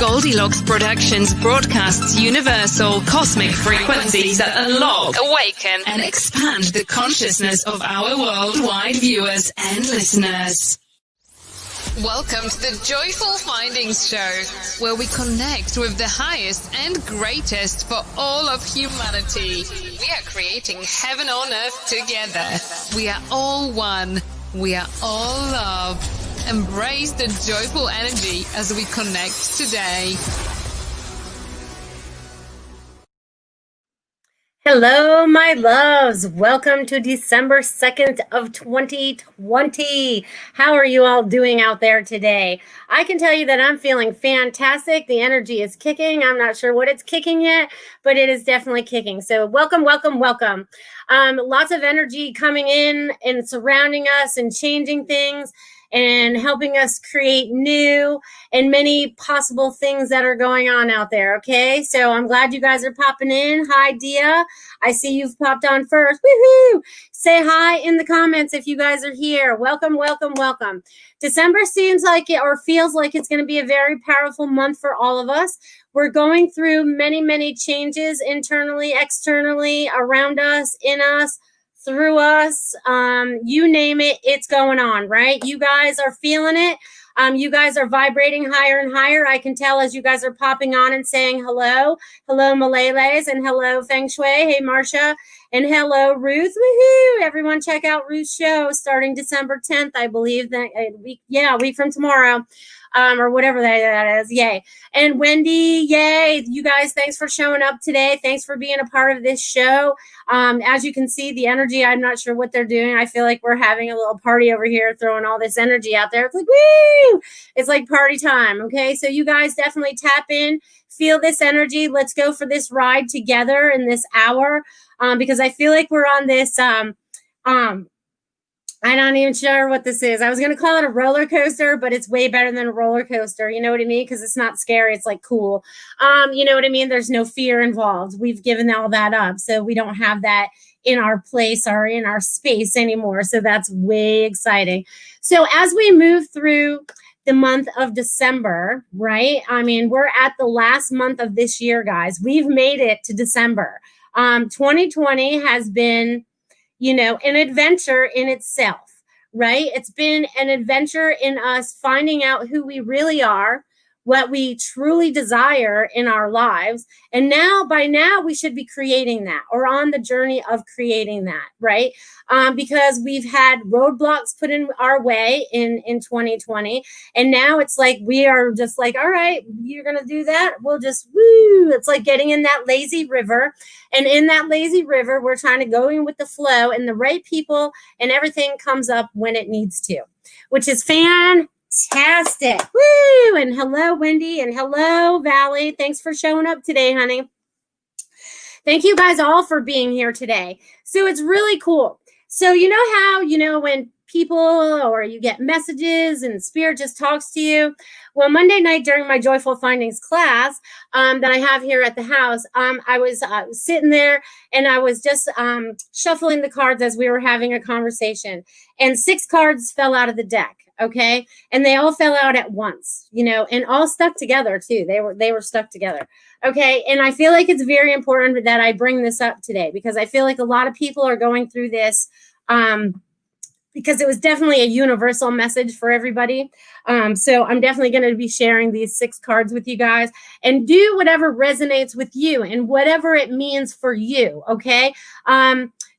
Goldylocks Productions broadcasts universal cosmic frequencies that unlock, awaken, and expand the consciousness of our worldwide viewers and listeners. Welcome to the Joyful Findings Show, where we connect with the highest and greatest for all of humanity. We are creating heaven on earth together. We are all one. We are all love. Embrace the joyful energy as we connect today. Hello, my loves. Welcome to December 2nd of 2020. How are you all doing out there today? I can tell you that I'm feeling fantastic. The energy is kicking. I'm not sure what it's kicking yet, but it is definitely kicking. So welcome, welcome, welcome. Lots of energy coming in and surrounding us and changing things and helping us create new and many possible things that are going on out there, okay? So I'm glad you guys are popping in. Hi, Dia. I see you've popped on first. Woohoo! Say hi in the comments if you guys are here. Welcome, welcome, welcome. December seems like it or feels like it's going to be a very powerful month for all of us. We're going through many, many changes internally, externally, around us, in us, through us, you name it, it's going on, right? You guys are feeling it. You guys are vibrating higher and higher. I can tell as you guys are popping on and saying hello. Hello, Malele's, and hello, Feng Shui. Hey, Marcia, and hello, Ruth. Woohoo! Everyone check out Ruth's show starting December 10th, I believe. A week from tomorrow. Or whatever that is. Yay. And Wendy, yay. You guys, thanks for showing up today. Thanks for being a part of this show. As you can see, the energy, I'm not sure what they're doing. I feel like we're having a little party over here, throwing all this energy out there. It's like, woo! It's like party time, okay? So you guys definitely tap in, feel this energy. Let's go for this ride together in this hour, because I feel like we're on this, I'm not even sure what this is. I was going to call it a roller coaster, but it's way better than a roller coaster. You know what I mean? Because it's not scary. It's like cool. You know what I mean? There's no fear involved. We've given all that up. So we don't have that in our place or in our space anymore. So that's way exciting. So as we move through the month of December, right? I mean, we're at the last month of this year, guys. We've made it to December. 2020 has been, you know, an adventure in itself, right? It's been an adventure in us finding out who we really are, what we truly desire in our lives. And by now, we should be creating that or on the journey of creating that, right? Because we've had roadblocks put in our way in 2020. And now it's like, we are just like, all right, you're going to do that. We'll just, woo. It's like getting in that lazy river. And in that lazy river, we're trying to go in with the flow and the right people and everything comes up when it needs to, which is fantastic. Woo! And hello, Wendy, and hello, Valley. Thanks for showing up today, honey. Thank you guys all for being here today. So it's really cool. So you know how, you know, when people or you get messages and spirit just talks to you. Well, Monday night during my Joyful Findings class that I have here at the house, I was sitting there and I was just shuffling the cards as we were having a conversation, and 6 cards fell out of the deck. Okay. And they all fell out at once, you know, and all stuck together too. They were stuck together. Okay. And I feel like it's very important that I bring this up today because I feel like a lot of people are going through this, because it was definitely a universal message for everybody. So I'm definitely going to be sharing these 6 cards with you guys, and do whatever resonates with you and whatever it means for you. Okay.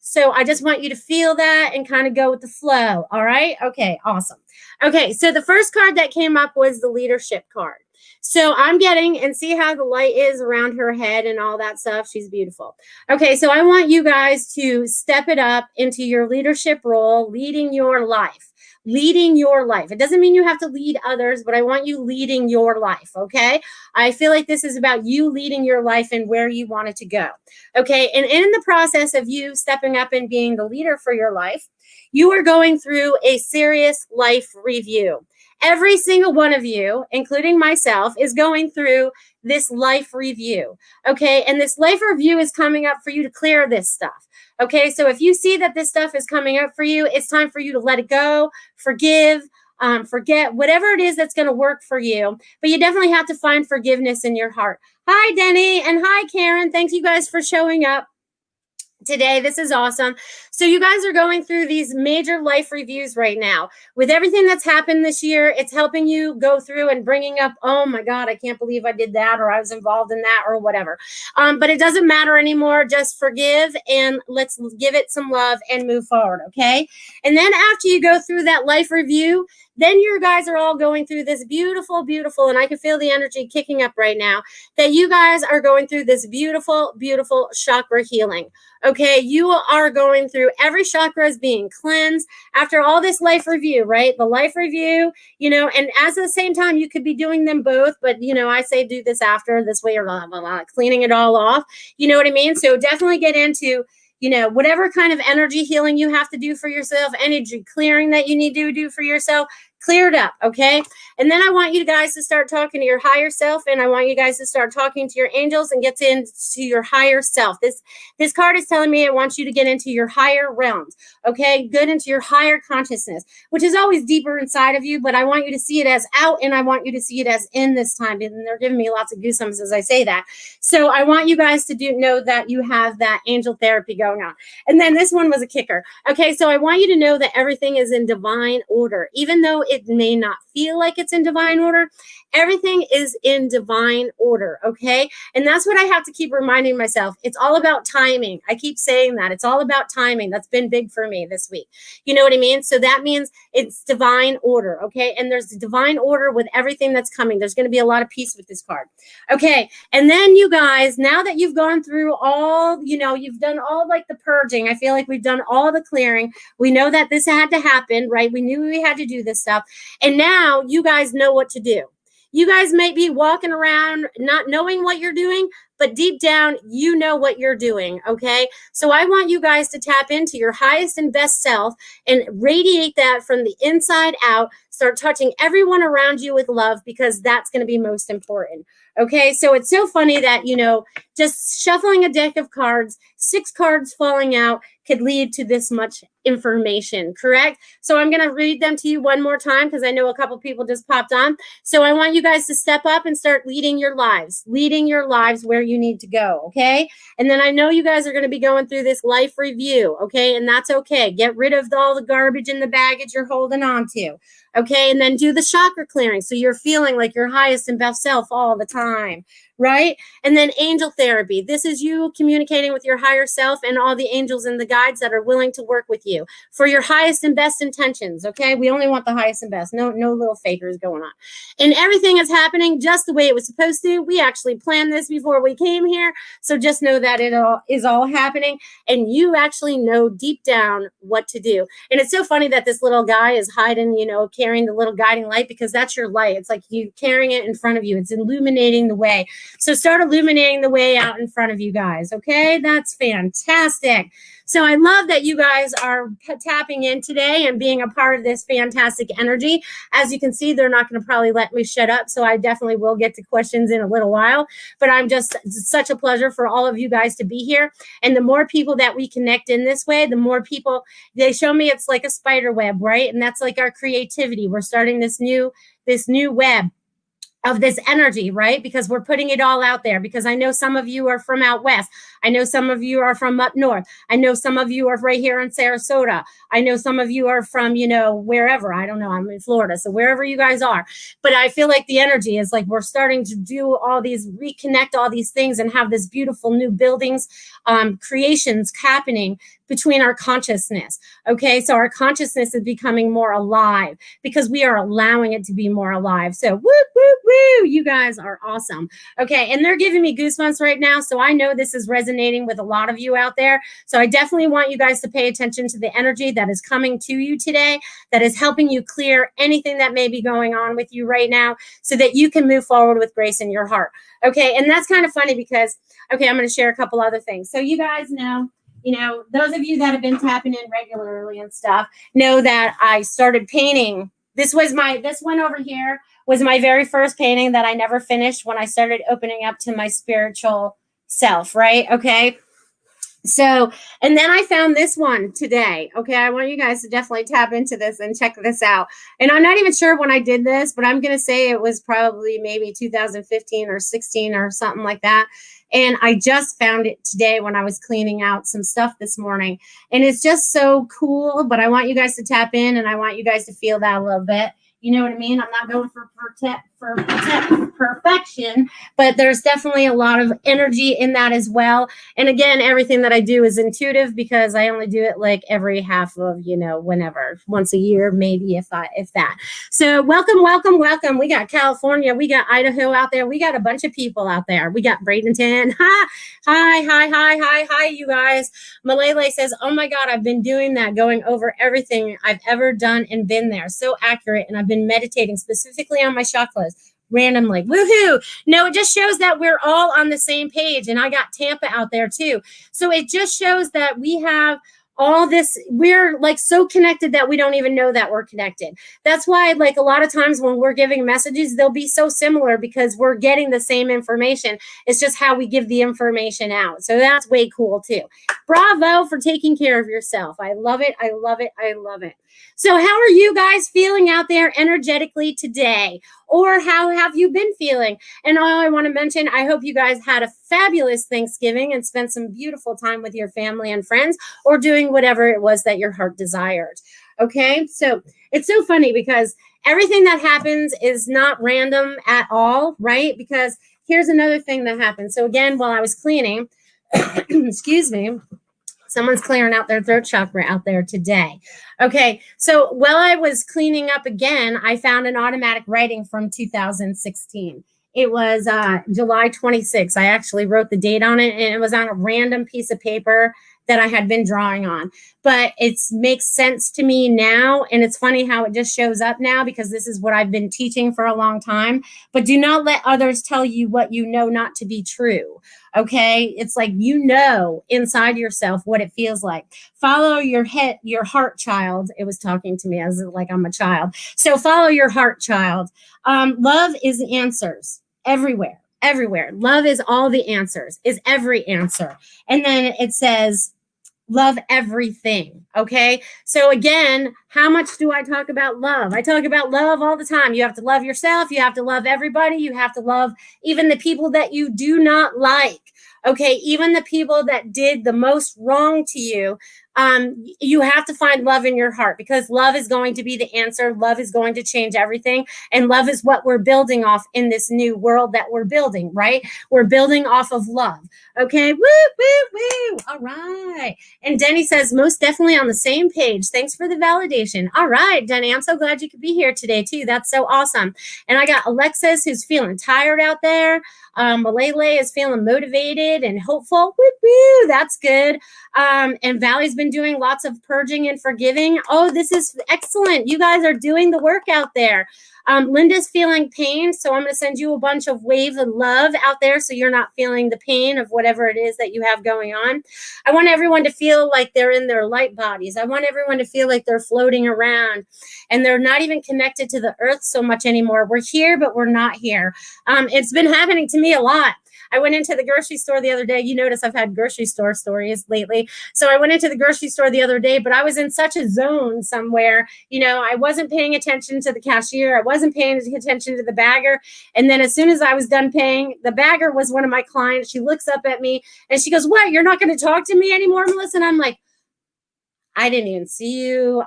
So I just want you to feel that and kind of go with the flow. All right. Okay. Awesome. Okay. So the first card that came up was the leadership card. So I'm getting, and see how the light is around her head and all that stuff. She's beautiful. Okay. So I want you guys to step it up into your leadership role, leading your life. Leading your life. It doesn't mean you have to lead others, but I want you leading your life, okay? I feel like this is about you leading your life and where you want it to go, okay? And in the process of you stepping up and being the leader for your life, you are going through a serious life review. Every single one of you, including myself, is going through this life review, okay? And this life review is coming up for you to clear this stuff. Okay, so if you see that this stuff is coming up for you, it's time for you to let it go, forgive, forget whatever it is that's going to work for you. But you definitely have to find forgiveness in your heart. Hi, Denny, and hi, Karen. Thanks you guys for showing up today. This is awesome. So you guys are going through these major life reviews right now. With everything that's happened this year, it's helping you go through and bringing up, oh my God, I can't believe I did that, or I was involved in that, or whatever. But it doesn't matter anymore. Just forgive and let's give it some love and move forward, okay? And then after you go through that life review, then you guys are all going through this beautiful, beautiful, and I can feel the energy kicking up right now, that you guys are going through this beautiful, beautiful chakra healing. Okay, you are going through every chakra is being cleansed after all this life review, right? The life review, and at the same time, you could be doing them both, but, I say do this after, this way you're blah, blah, blah, cleaning it all off. You know what I mean? So definitely get into whatever kind of energy healing you have to do for yourself, energy clearing that you need to do for yourself, clear it up, okay? And then I want you guys to start talking to your higher self, and I want you guys to start talking to your angels and get into your higher self. This card is telling me it wants you to get into your higher realms, okay? Get into your higher consciousness, which is always deeper inside of you, but I want you to see it as out, and I want you to see it as in this time, and they're giving me lots of goosebumps as I say that. So I want you guys to know that you have that angel therapy going on. And then this one was a kicker. Okay, so I want you to know that everything is in divine order, even though it may not feel like it's in divine order. Everything is in divine order, okay? And that's what I have to keep reminding myself. It's all about timing. I keep saying that. It's all about timing. That's been big for me this week. You know what I mean? So that means it's divine order, okay? And there's divine order with everything that's coming. There's going to be a lot of peace with this card. Okay, and then you guys, now that you've gone through all, you've done all like the purging. I feel like we've done all the clearing. We know that this had to happen, right? We knew we had to do this stuff. And now you guys know what to do. You guys may be walking around not knowing what you're doing, but deep down, you know what you're doing, okay? So I want you guys to tap into your highest and best self and radiate that from the inside out. Start touching everyone around you with love, because that's going to be most important, okay? So it's so funny that, just shuffling a deck of cards, 6 cards falling out could lead to this much information, correct? So I'm going to read them to you one more time, because I know a couple people just popped on. So I want you guys to step up and start leading your lives where you need to go, okay? And then I know you guys are going to be going through this life review, okay? And that's okay. Get rid of all the garbage and the baggage you're holding on to, okay? And then do the chakra clearing, so you're feeling like your highest and best self all the time, right? And then angel therapy. This is you communicating with your higher self and all the angels and the guides that are willing to work with you for your highest and best intentions, okay? We only want the highest and best. No little fakers going on. And everything is happening just the way it was supposed to. We actually planned this before we came here, so just know that it all is all happening, and you actually know deep down what to do. And it's so funny that this little guy is hiding, carrying the little guiding light, because that's your light. It's like you carrying it in front of you. It's illuminating the way. So start illuminating the way out in front of you guys, okay? That's fantastic. So I love that you guys are tapping in today and being a part of this fantastic energy. As you can see, they're not going to probably let me shut up, so I definitely will get to questions in a little while. But it's such a pleasure for all of you guys to be here. And the more people that we connect in this way, the more people, they show me it's like a spider web, right? And that's like our creativity. We're starting this new web of this energy, right? Because we're putting it all out there, because I know some of you are from out west. I know some of you are from up north. I know some of you are right here in Sarasota. I know some of you are from, wherever. I don't know. I'm in Florida. So wherever you guys are. But I feel like the energy is like we're starting to do all these, reconnect all these things and have this beautiful new buildings, creations happening between our consciousness. Okay, so our consciousness is becoming more alive because we are allowing it to be more alive. So woo, woo, woo, you guys are awesome. Okay, and they're giving me goosebumps right now, so I know this is resonating with a lot of you out there. So I definitely want you guys to pay attention to the energy that is coming to you today, that is helping you clear anything that may be going on with you right now, so that you can move forward with grace in your heart. Okay, and that's kind of funny because, okay, I'm going to share a couple other things. So you guys know, those of you that have been tapping in regularly and stuff know that I started painting. This one over here was my very first painting that I never finished when I started opening up to my spiritual self, right? Okay. So, and then I found this one today. Okay, I want you guys to definitely tap into this and check this out. And I'm not even sure when I did this, but I'm going to say it was probably maybe 2015 or 16 or something like that. And I just found it today when I was cleaning out some stuff this morning. And it's just so cool, but I want you guys to tap in and I want you guys to feel that a little bit. You know what I mean? I'm not going for perfection, but there's definitely a lot of energy in that as well. And again, everything that I do is intuitive because I only do it like every half of, whenever, once a year, maybe if that. So welcome, welcome, welcome. We got California, we got Idaho out there. We got a bunch of people out there. We got Bradenton. Hi, you guys. Malele says, oh my God, I've been doing that, going over everything I've ever done and been there. So accurate. And I've been meditating specifically on my chakras randomly. Woohoo. No, it just shows that we're all on the same page. And I got Tampa out there too. So it just shows that we have all this, we're like so connected that we don't even know that we're connected. That's why, like, a lot of times when we're giving messages, they'll be so similar because we're getting the same information. It's just how we give the information out. So that's way cool too. Bravo for taking care of yourself. I love it. I love it. I love it. So how are you guys feeling out there energetically today? Or how have you been feeling? And all I want to mention, I hope you guys had a fabulous Thanksgiving and spent some beautiful time with your family and friends, or doing whatever it was that your heart desired. Okay, so it's so funny because everything that happens is not random at all, right? Because here's another thing that happened. So again, while I was cleaning, excuse me, someone's clearing out their throat chakra out there today. Okay, so while I was cleaning up again, I found an automatic writing from 2016. It was July 26th. I actually wrote the date on it, and it was on a random piece of paper that I had been drawing on. But it makes sense to me now, and it's funny how it just shows up now because this is what I've been teaching for a long time. But do not let others tell you what you know not to be true. Okay, it's like, inside yourself what it feels like. Follow your heart, child. It was talking to me as like I'm a child. So follow your heart, child. Love is answers everywhere. Love is all the answers, is every answer. And then it says, love everything. Okay. So again, how much do I talk about love? I talk about love all the time. You have to love yourself. You have to love everybody. You have to love even the people that you do not like. Okay. Even the people that did the most wrong to you. You have to find love in your heart, because love is going to be the answer. Love is going to change everything. And love is what we're building off in this new world that we're building, right? We're building off of love. Okay. Woo, woo, woo. All right. And Denny says, most definitely on the same page. Thanks for the validation. All right, Denny, I'm so glad you could be here today too. That's so awesome. And I got Alexis, who's feeling tired out there. Malele is feeling motivated and hopeful. Woo, woo. That's good. And Valley's been doing lots of purging and forgiving. Oh, this is excellent. You guys are doing the work out there. Linda's feeling pain, so I'm going to send you a bunch of waves of love out there so you're not feeling the pain of whatever it is that you have going on. I want everyone to feel like they're in their light bodies. I want everyone to feel like they're floating around and they're not even connected to the earth so much anymore. We're here, but we're not here. It's been happening to me a lot. I went into the grocery store the other day. You notice I've had grocery store stories lately. So I went into the grocery store the other day, but I was in such a zone somewhere. I wasn't paying attention to the cashier. I wasn't paying attention to the bagger. And then as soon as I was done paying, the bagger was one of my clients. She looks up at me and she goes, "What? You're not going to talk to me anymore, Melissa?" And I'm like, I didn't even see you.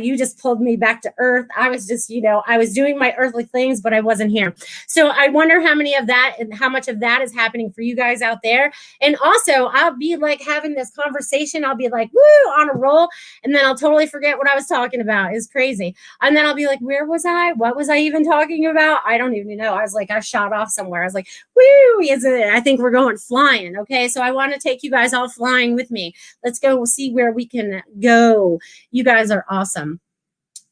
You just pulled me back to earth. I was just, I was doing my earthly things, but I wasn't here. So I wonder how much of that is happening for you guys out there. And also I'll be like having this conversation. I'll be like, woo, on a roll. And then I'll totally forget what I was talking about. It's crazy. And then I'll be like, where was I? What was I even talking about? I don't even know. I shot off somewhere. I was like, woo, I think we're going flying. Okay. So I want to take you guys all flying with me. Let's go see where we can go. You guys are awesome.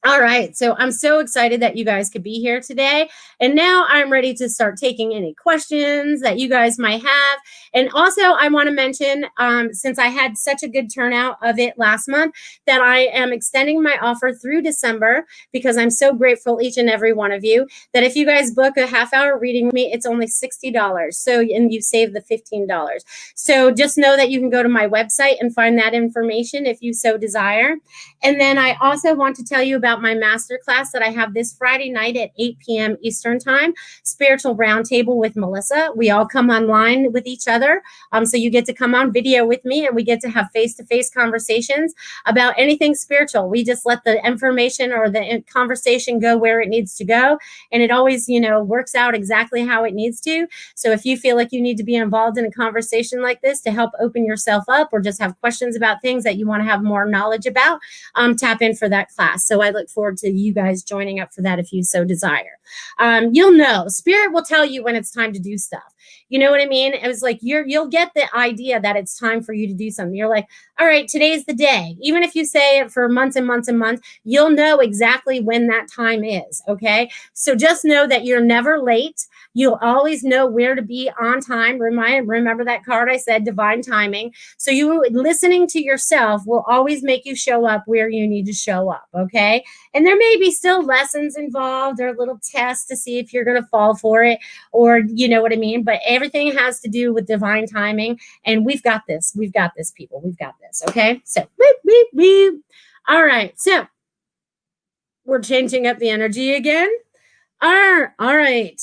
All right. So I'm so excited that you guys could be here today. And now I'm ready to start taking any questions that you guys might have. And also, I want to mention, since I had such a good turnout of it last month, that I am extending my offer through December because I'm so grateful, each and every one of you, that if you guys book a half-hour reading with me, it's only $60. So, and you save the $15. So just know that you can go to my website and find that information if you so desire. And then I also want to tell you about my master class that I have this Friday night at 8 p.m. Eastern Time, Spiritual Roundtable with Melissa. We all come online with each other. So you get to come on video with me and we get to have face-to-face conversations about anything spiritual. We just let the information or the conversation go where it needs to go. And it always, works out exactly how it needs to. So if you feel like you need to be involved in a conversation like this to help open yourself up or just have questions about things that you want to have more knowledge about, tap in for that class. So I look forward to you guys joining up for that if you so desire. You'll know, Spirit will tell you when it's time to do stuff. You know what I mean? It was like you'll get the idea that it's time for you to do something. You're like, all right, today's the day. Even if you say it for months and months and months, you'll know exactly when that time is. Okay. So just know that you're never late. You'll always know where to be on time. Remember that card I said, divine timing. So you listening to yourself will always make you show up where you need to show up. Okay. And there may be still lessons involved or little tests to see if you're going to fall for it or you know what I mean. But everything has to do with divine timing. And we've got this. We've got this, people. We've got this. Okay. So, all right. So we're changing up the energy again. All right.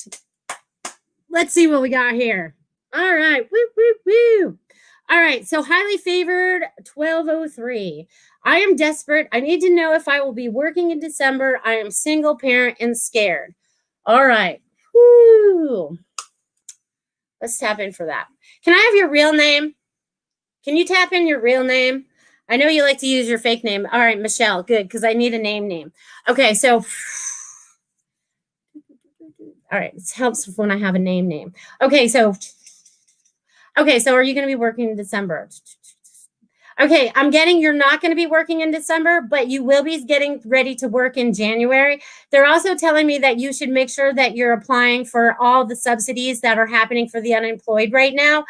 Let's see what we got here. All right. All right. So highly favored 1203. I am desperate. I need to know if I will be working in December. I am single parent and scared. All right. Woo. Let's tap in for that. Can I have your real name? Can you tap in your real name? I know you like to use your fake name. All right, Michelle. Good, because I need a name. Okay, so all right, it helps when I have a name. Okay, so are you going to be working in December? Okay, I'm getting you're not going to be working in December, but you will be getting ready to work in January. They're also telling me that you should make sure that you're applying for all the subsidies that are happening for the unemployed right now,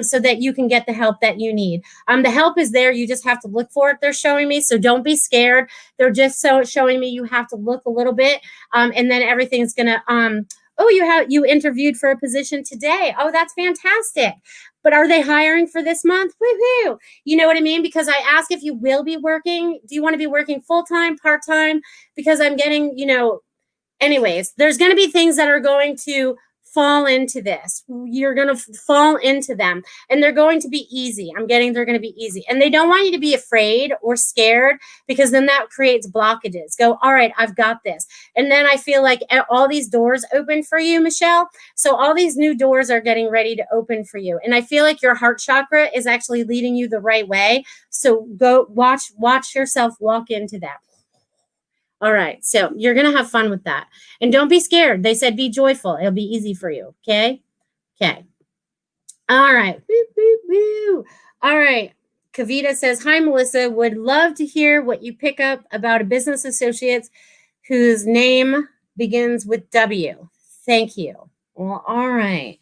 so that you can get the help that you need. The help is there. You just have to look for it. They're showing me, so don't be scared. They're just showing me you have to look a little bit, and then everything's going to you interviewed for a position today. Oh, that's fantastic. But are they hiring for this month? Woohoo. You know what I mean? Because I ask if you will be working. Do you want to be working full-time, part-time? Because I'm getting, anyways, there's going to be things that are going to fall into this. You're going to fall into them and they're going to be easy. I'm getting they're going to be easy. And they don't want you to be afraid or scared because then that creates blockages. Go, all right, I've got this. And then I feel like all these doors open for you, Michelle. So all these new doors are getting ready to open for you. And I feel like your heart chakra is actually leading you the right way. So go watch yourself walk into that. All right. So you're going to have fun with that. And don't be scared. They said be joyful. It'll be easy for you. Okay. Okay. All right. All right. Kavita says, hi, Melissa. Would love to hear what you pick up about a business associate whose name begins with W. Thank you. Well, all right.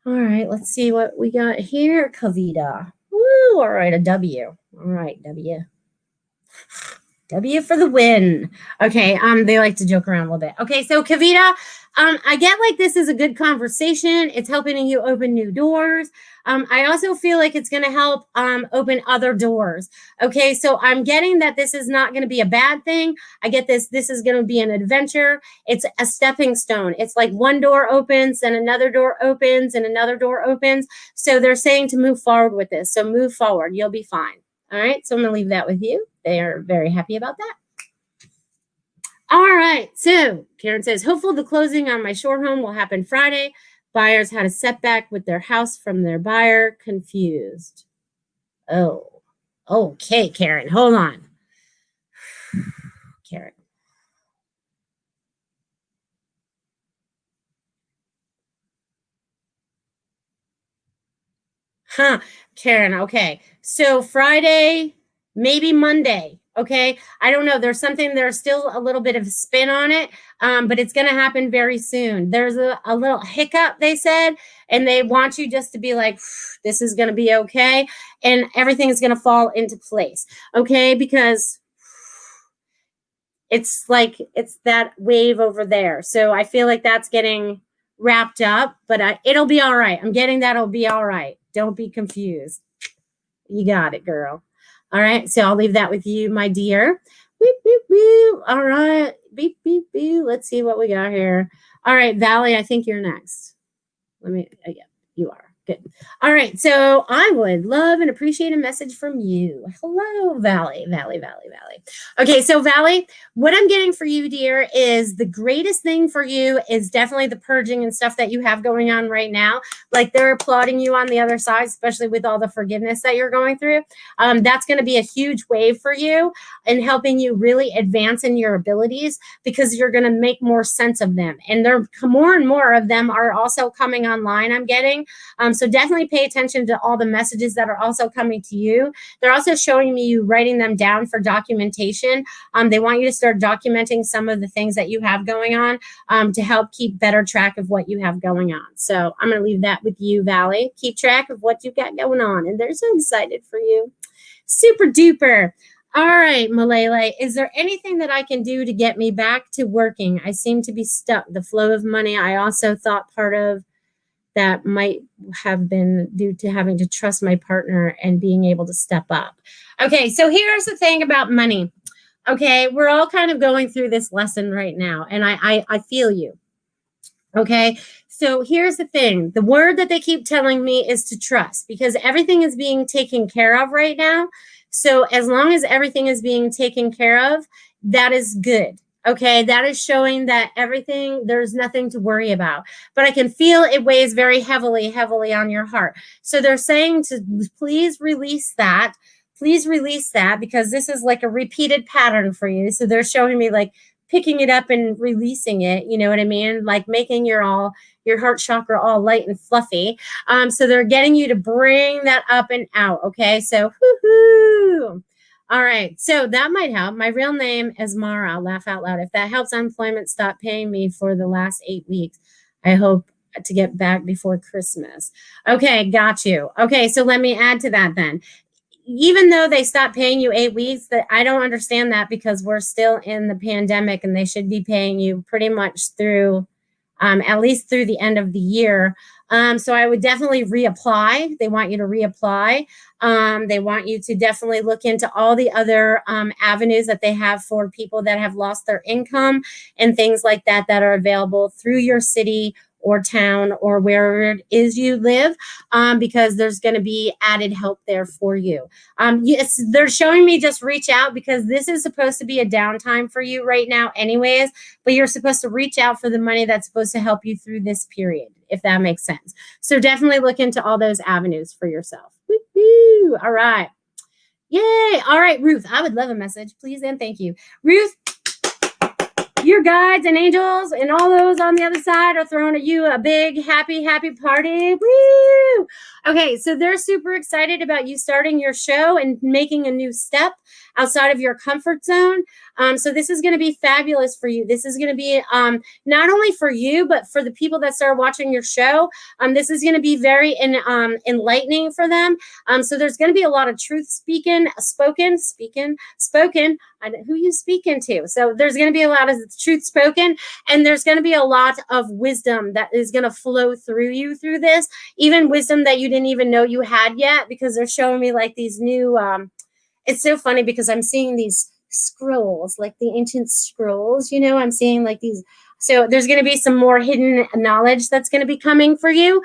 All right. Let's see what we got here, Kavita. Woo. All right. A W. All right. W for the win. Okay, they like to joke around a little bit. Okay, so Kavita, I get like this is a good conversation. It's helping you open new doors. I also feel like it's going to help open other doors. Okay, so I'm getting that this is not going to be a bad thing. I get this is going to be an adventure. It's a stepping stone. It's like one door opens and another door opens and another door opens. So they're saying to move forward with this. So move forward. You'll be fine. All right, so I'm going to leave that with you. They are very happy about that. All right, so Karen says, hopeful the closing on my shore home will happen Friday. Buyers had a setback with their house from their buyer, confused. Oh, okay, Karen, hold on. Karen. Karen, okay. So Friday, maybe Monday. Okay. I don't know. There's still a little bit of spin on it, but it's going to happen very soon. There's a little hiccup, they said, and they want you just to be like, this is going to be okay. And everything is going to fall into place. Okay. Because it's that wave over there. So I feel like that's getting wrapped up, but it'll be all right. I'm getting that it'll be all right. Don't be confused. You got it, girl. All right. So I'll leave that with you, my dear. Beep, beep, beep. All right. Beep, beep, beep. Let's see what we got here. All right, Valley, I think you're next. Yeah, you are. Good. All right. So I would love and appreciate a message from you. Hello, Valley. Okay. So Valley, what I'm getting for you, dear, is the greatest thing for you is definitely the purging and stuff that you have going on right now. Like they're applauding you on the other side, especially with all the forgiveness that you're going through. That's going to be a huge wave for you and helping you really advance in your abilities because you're going to make more sense of them. And there more and more of them are also coming online, I'm getting. So definitely pay attention to all the messages that are also coming to you. They're also showing me you writing them down for documentation. They want you to start documenting some of the things that you have going on to help keep better track of what you have going on. So I'm going to leave that with you, Valley. Keep track of what you've got going on. And they're so excited for you. Super duper. All right, Malele, is there anything that I can do to get me back to working? I seem to be stuck. The flow of money, I also thought part of that might have been due to having to trust my partner and being able to step up. Okay, so here's the thing about money. Okay, we're all kind of going through this lesson right now, and I feel you. Okay, so here's the thing. The word that they keep telling me is to trust because everything is being taken care of right now. So as long as everything is being taken care of, that is good. Okay, that is showing that there's nothing to worry about. But I can feel it weighs very heavily on your heart. So they're saying to please release that. Please release that because this is like a repeated pattern for you. So they're showing me like picking it up and releasing it. You know what I mean? Like making your heart chakra all light and fluffy. So they're getting you to bring that up and out. Okay, so whoo-hoo. All right, so that might help. My real name is Mara. I'll laugh out loud. If that helps unemployment stop paying me for the last 8 weeks, I hope to get back before Christmas. Okay, got you. Okay, so let me add to that then. Even though they stopped paying you 8 weeks, that I don't understand that because we're still in the pandemic and they should be paying you pretty much through at least through the end of the year. So I would definitely reapply. They want you to reapply. They want you to definitely look into all the other avenues that they have for people that have lost their income and things like that that are available through your city or town or wherever it is you live, because there's going to be added help there for you. Yes, they're showing me just reach out because this is supposed to be a downtime for you right now anyways, but you're supposed to reach out for the money that's supposed to help you through this period, if that makes sense. So definitely look into all those avenues for yourself. Woo-hoo. All right. Yay. All right, Ruth, I would love a message, please and thank you. Ruth, your guides and angels and all those on the other side are throwing at you a big, happy party. Woo! Okay, so they're super excited about you starting your show and making a new step outside of your comfort zone. So this is going to be fabulous for you. This is going to be not only for you, but for the people that start watching your show. This is going to be very enlightening for them. So there's going to be a lot of truth spoken. Who you speaking to? So there's going to be a lot of truth spoken, and there's going to be a lot of wisdom that is going to flow through you through this, even wisdom that you didn't even know you had yet, because they're showing me like these new, it's so funny because I'm seeing these scrolls, like the ancient scrolls, you know, I'm seeing like these. So there's going to be some more hidden knowledge that's going to be coming for you.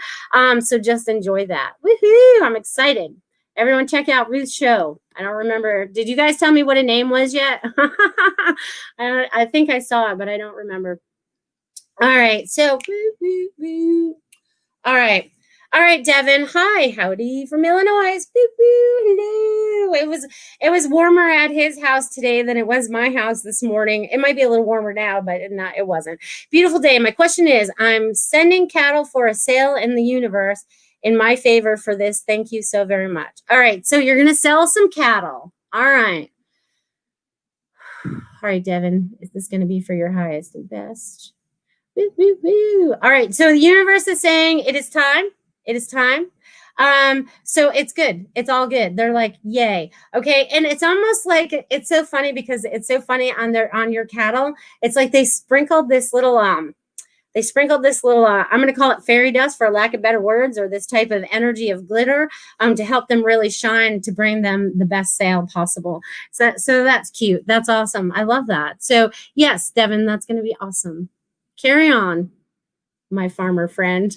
So just enjoy that. Woohoo! I'm excited. Everyone check out Ruth's show. I don't remember. Did you guys tell me what a name was yet? I think I saw it, but I don't remember. All right. So, all right. All right, Devin. Hi, howdy from Illinois. Hello. It was warmer at his house today than it was my house this morning. It might be a little warmer now, but it wasn't. Beautiful day. My question is, I'm sending cattle for a sale in the universe in my favor for this. Thank you so very much. All right, so you're going to sell some cattle. All right. All right, Devin, is this going to be for your highest and best? Woo, woo, woo. All right, so the universe is saying it is time. It is time. So it's good. It's all good. They're like, yay. Okay. And it's almost like, it's so funny because it's so funny on your cattle. It's like they sprinkled this little, I'm going to call it fairy dust for lack of better words, or this type of energy of glitter, to help them really shine, to bring them the best sale possible. So that's cute. That's awesome. I love that. So yes, Devin, that's going to be awesome. Carry on, my farmer friend.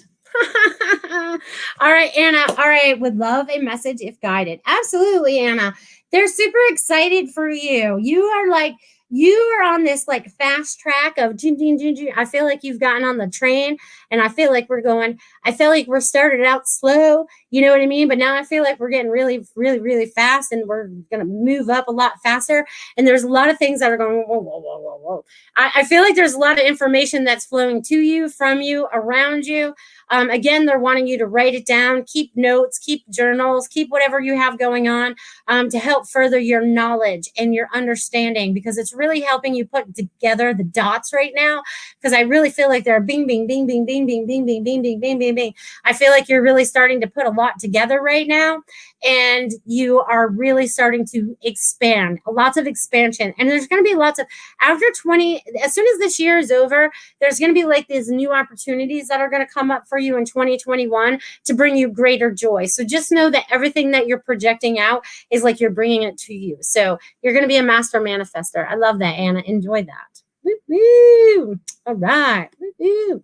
All right, Anna. All right. Would love a message if guided. Absolutely, Anna. They're super excited for you. You are on this like fast track of I feel like you've gotten on the train, and I feel like I feel like we're started out slow, you know what I mean? But now I feel like we're getting really, really, really fast, and we're going to move up a lot faster. And there's a lot of things that are going, whoa, whoa, whoa, whoa, whoa. I feel like there's a lot of information that's flowing to you, from you, around you. Again, they're wanting you to write it down, keep notes, keep journals, keep whatever you have going on, to help further your knowledge and your understanding, because it's really helping you put together the dots right now. Because I really feel like they're bing, bing, bing, bing, bing, bing, bing, bing, bing, bing, bing, bing, bing. I feel like you're really starting to put a lot together right now, and you are really starting to expand, lots of expansion. And there's going to be lots of, after 20, as soon as this year is over, there's going to be like these new opportunities that are going to come up for you in 2021 to bring you greater joy. So just know that everything that you're projecting out is like you're bringing it to you. So you're going to be a master manifester. I love that, Anna. Enjoy that. Woo, woo. All right. Woo, woo.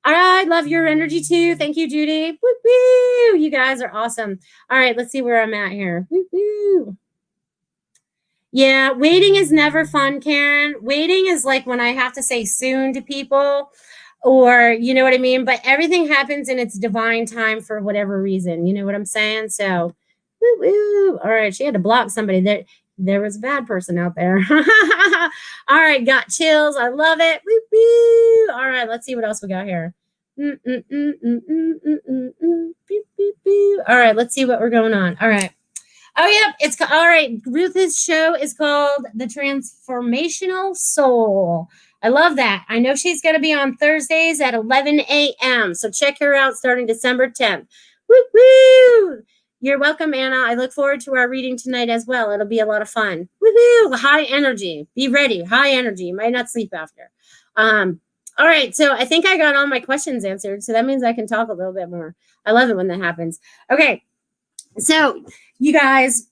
All right. Love your energy too. Thank you, Judy. Woo, woo. You guys are awesome. All right. Let's see where I'm at here. Woo, woo. Yeah. Waiting is never fun, Karen. Waiting is like when I have to say soon to people, or you know what I mean? But everything happens in its divine time for whatever reason. You know what I'm saying? So, woo, woo. All right. She had to block somebody. There was a bad person out there. All right. Got chills. I love it. Woo, woo. All right. Let's see what else we got here. All right. Let's see what we're going on. All right. Oh, yeah. It's all right. Ruth's show is called The Transformational Soul. I love that. I know she's going to be on Thursdays at 11 a.m. So check her out starting December 10th. Woo, woo. You're welcome, Anna. I look forward to our reading tonight as well. It'll be a lot of fun. Woohoo! High energy. Be ready. High energy. You might not sleep after. All right. So I think I got all my questions answered. So that means I can talk a little bit more. I love it when that happens. Okay. So you guys,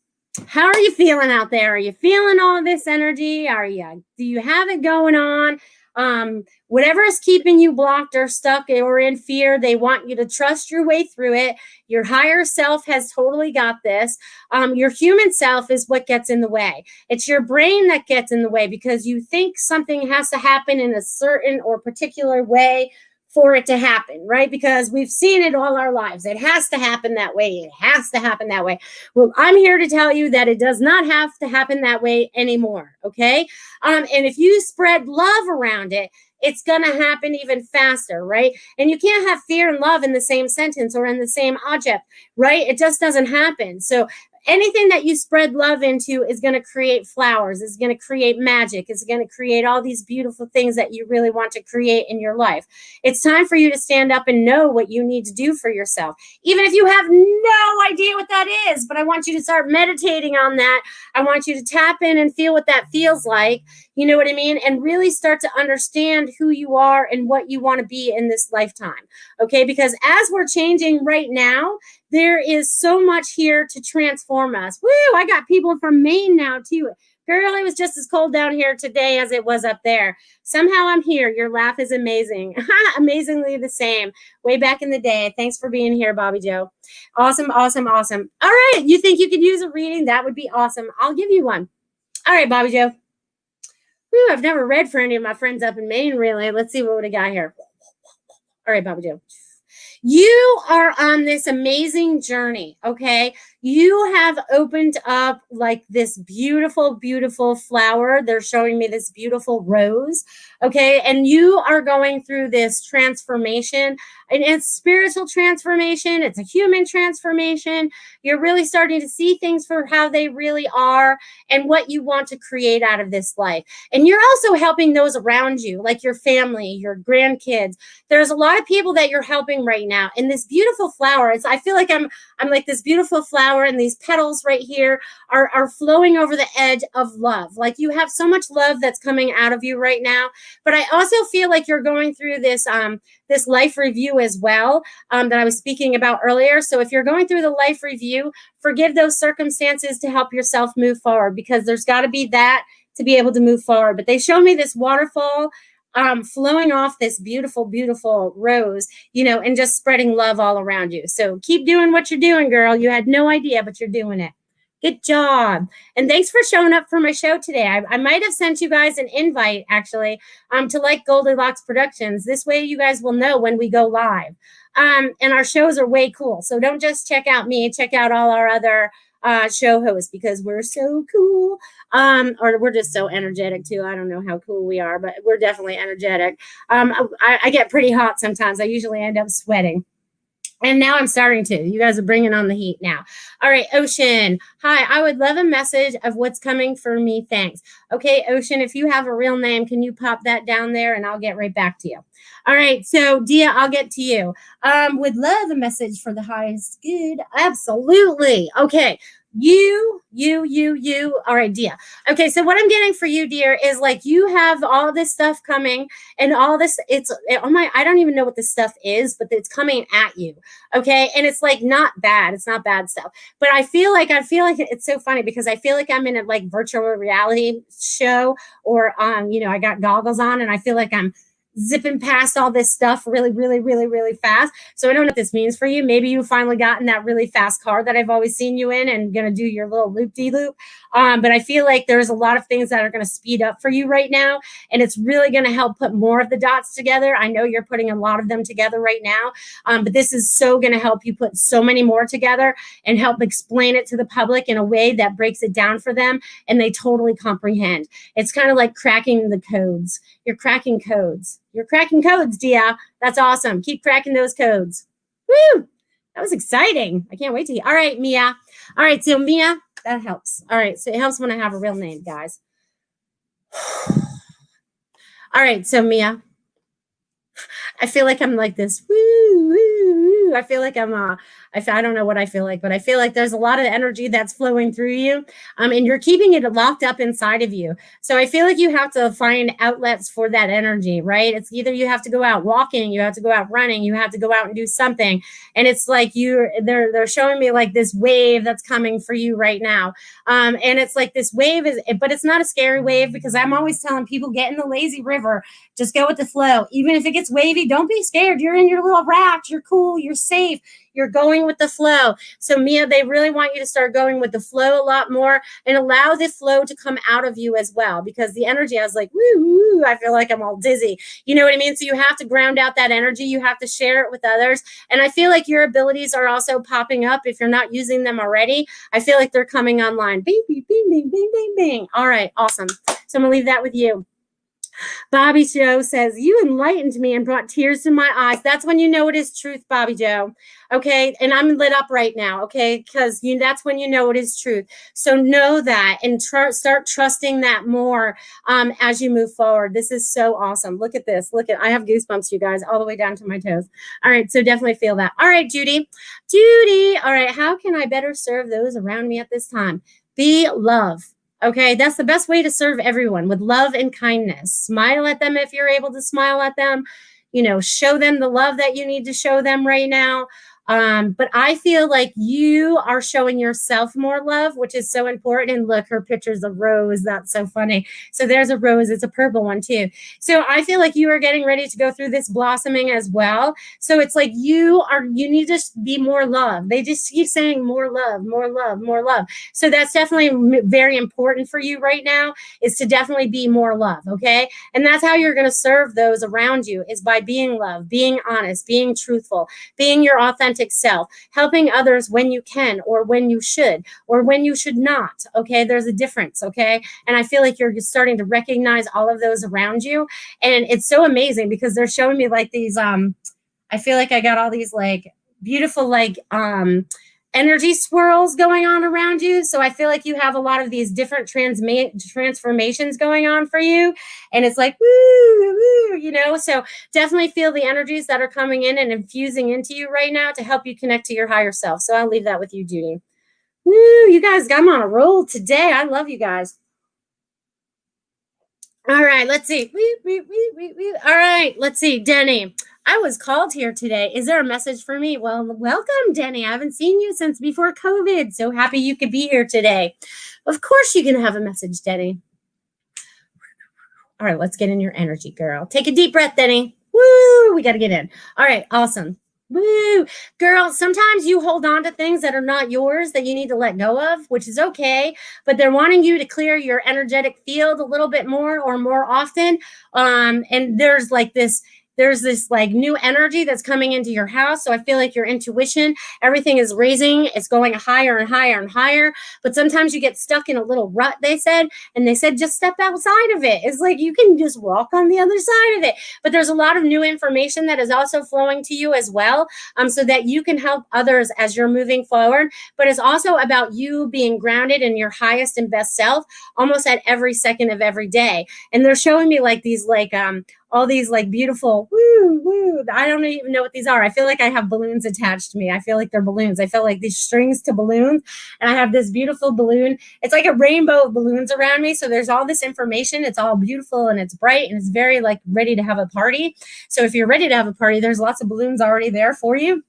how are you feeling out there? Are you feeling all this energy? Do you have it going on? Whatever is keeping you blocked or stuck or in fear, they want you to trust your way through it. Your higher self has totally got this. Your human self is what gets in the way. It's your brain that gets in the way because you think something has to happen in a certain or particular way for it to happen, right? Because we've seen it all our lives. It has to happen that way. It has to happen that way. Well, I'm here to tell you that it does not have to happen that way anymore, okay? And if you spread love around it, it's going to happen even faster, right? And you can't have fear and love in the same sentence or in the same object, right? It just doesn't happen. So anything that you spread love into is going to create flowers, is going to create magic, is going to create all these beautiful things that you really want to create in your life. It's time for you to stand up and know what you need to do for yourself, even if you have no idea what that is. But I want you to start meditating on that. I want you to tap in and feel what that feels like. You know what I mean? And really start to understand who you are and what you want to be in this lifetime. Okay? Because as we're changing right now, there is so much here to transform us. Woo! I got people from Maine now, too. Girl, it was just as cold down here today as it was up there. Somehow I'm here. Your laugh is amazing. Amazingly the same. Way back in the day. Thanks for being here, Bobby Joe. Awesome, awesome, awesome. All right. You think you could use a reading? That would be awesome. I'll give you one. All right, Bobby Joe. Woo, I've never read for any of my friends up in Maine, really. Let's see what we got here. All right, Bobby Joe. You are on this amazing journey, okay? You have opened up like this beautiful, beautiful flower. They're showing me this beautiful rose, okay? And you are going through this transformation, and it's spiritual transformation. It's a human transformation. You're really starting to see things for how they really are and what you want to create out of this life. And you're also helping those around you, like your family, your grandkids. There's a lot of people that you're helping right now. And this beautiful flower, I feel like I'm like this beautiful flower, and these petals right here are flowing over the edge of love. Like you have so much love that's coming out of you right now. But I also feel like you're going through this this life review as well, that I was speaking about earlier. So if you're going through the life review, forgive those circumstances to help yourself move forward, because there's got to be that to be able to move forward. But they show me this waterfall flowing off this beautiful, beautiful rose, and just spreading love all around you. So keep doing what you're doing, girl. You had no idea, but you're doing it. Good job. And thanks for showing up for my show today. I might have sent you guys an invite, actually, to like Goldylocks Productions. This way you guys will know when we go live. And our shows are way cool. So don't just check out me, check out all our other show hosts, because we're so cool. Or we're just so energetic too. I don't know how cool we are, but we're definitely energetic. I get pretty hot sometimes. I usually end up sweating. And now I'm starting to. You guys are bringing on the heat now. All right, Ocean. Hi, I would love a message of what's coming for me. Thanks. Okay, Ocean, if you have a real name, can you pop that down there and I'll get right back to you. All right, so Dia, I'll get to you. Would love a message for the highest good. Absolutely. Okay. You. All right, Dia. Okay, so what I'm getting for you, dear, is like you have all this stuff coming, and all this, I don't even know what this stuff is, but it's coming at you. Okay, and it's like not bad. It's not bad stuff. But I feel like it's so funny, because I feel like I'm in a like virtual reality show, or I got goggles on, and I feel like I'm zipping past all this stuff really, really, really, really fast. So I don't know what this means for you. Maybe you finally gotten that really fast car that I've always seen you in, and going to do your little loop-de-loop. But I feel like there's a lot of things that are going to speed up for you right now. And it's really going to help put more of the dots together. I know you're putting a lot of them together right now. But this is so going to help you put so many more together and help explain it to the public in a way that breaks it down for them, and they totally comprehend. It's kind of like cracking the codes. You're cracking codes. You're cracking codes, Dia. That's awesome. Keep cracking those codes. Woo! That was exciting. I can't wait to hear. All right, Mia. All right, so Mia, that helps. All right, so it helps when I have a real name, guys. All right, so Mia, I feel like I'm like this. Woo, woo, woo. I feel like I don't know what I feel like, but I feel like there's a lot of energy that's flowing through you, and you're keeping it locked up inside of you. So I feel like you have to find outlets for that energy, right? It's either you have to go out walking, you have to go out running, you have to go out and do something. And it's like they're showing me like this wave that's coming for you right now. And it's like this wave but it's not a scary wave, because I'm always telling people, get in the lazy river, just go with the flow. Even if it gets wavy, don't be scared. You're in your little raft. You're cool. You're safe. You're going with the flow. So Mia, they really want you to start going with the flow a lot more, and allow the flow to come out of you as well, because the energy, I was like, woo, woo, I feel like I'm all dizzy. You know what I mean? So you have to ground out that energy. You have to share it with others. And I feel like your abilities are also popping up. If you're not using them already, I feel like they're coming online. Bing, bing, bing, bing, bing, bing, bing. All right. Awesome. So I'm going to leave that with you. Bobby Joe says, you enlightened me and brought tears to my eyes. That's when you know it is truth, Bobby Joe. Okay. And I'm lit up right now. Okay. Because that's when you know it is truth. So know that, and start trusting that more as you move forward. This is so awesome. Look at this. I have goosebumps, you guys, all the way down to my toes. All right. So definitely feel that. All right, Judy. All right. How can I better serve those around me at this time? Be love. Okay, that's the best way to serve everyone, with love and kindness. Smile at them if you're able to smile at them. Show them the love that you need to show them right now. But I feel like you are showing yourself more love, which is so important. And look, her picture's a rose. That's so funny. So there's a rose. It's a purple one too. So I feel like you are getting ready to go through this blossoming as well. So it's like you need to be more love. They just keep saying more love, more love, more love. So that's definitely very important for you right now, is to definitely be more love. Okay. And that's how you're going to serve those around you, is by being love, being honest, being truthful, being your authentic self, helping others when you can, or when you should, or when you should not. Okay. There's a difference. Okay. And I feel like you're starting to recognize all of those around you. And it's so amazing because they're showing me like these, I feel like I got all these like beautiful, like, energy swirls going on around you. So I feel like you have a lot of these different transformations going on for you. And it's like, woo, woo, you know, so definitely feel the energies that are coming in and infusing into you right now to help you connect to your higher self. So I'll leave that with you, Judy. Woo, you guys, I'm on a roll today. I love you guys. All right, let's see. All right, let's see. Denny, I was called here today. Is there a message for me? Well, welcome, Denny. I haven't seen you since before COVID. So happy you could be here today. Of course you can have a message, Denny. All right, let's get in your energy, girl. Take a deep breath, Denny. Woo, we got to get in. All right, awesome. Woo, girl, sometimes you hold on to things that are not yours that you need to let go of, which is okay, but they're wanting you to clear your energetic field a little bit more or more often. And there's this like new energy that's coming into your house. So I feel like your intuition, everything is raising. It's going higher and higher and higher. But sometimes you get stuck in a little rut, they said. And they said, just step outside of it. It's like you can just walk on the other side of it. But there's a lot of new information that is also flowing to you as well, so that you can help others as you're moving forward. But it's also about you being grounded in your highest and best self almost at every second of every day. And they're showing me like these all these like beautiful woo. I don't even know what these are. I feel like I have balloons attached to me. I feel like they're balloons. I feel like these strings to balloons. And I have this beautiful balloon. It's like a rainbow of balloons around me. So there's all this information. It's all beautiful and it's bright and it's very like ready to have a party. So if you're ready to have a party, there's lots of balloons already there for you.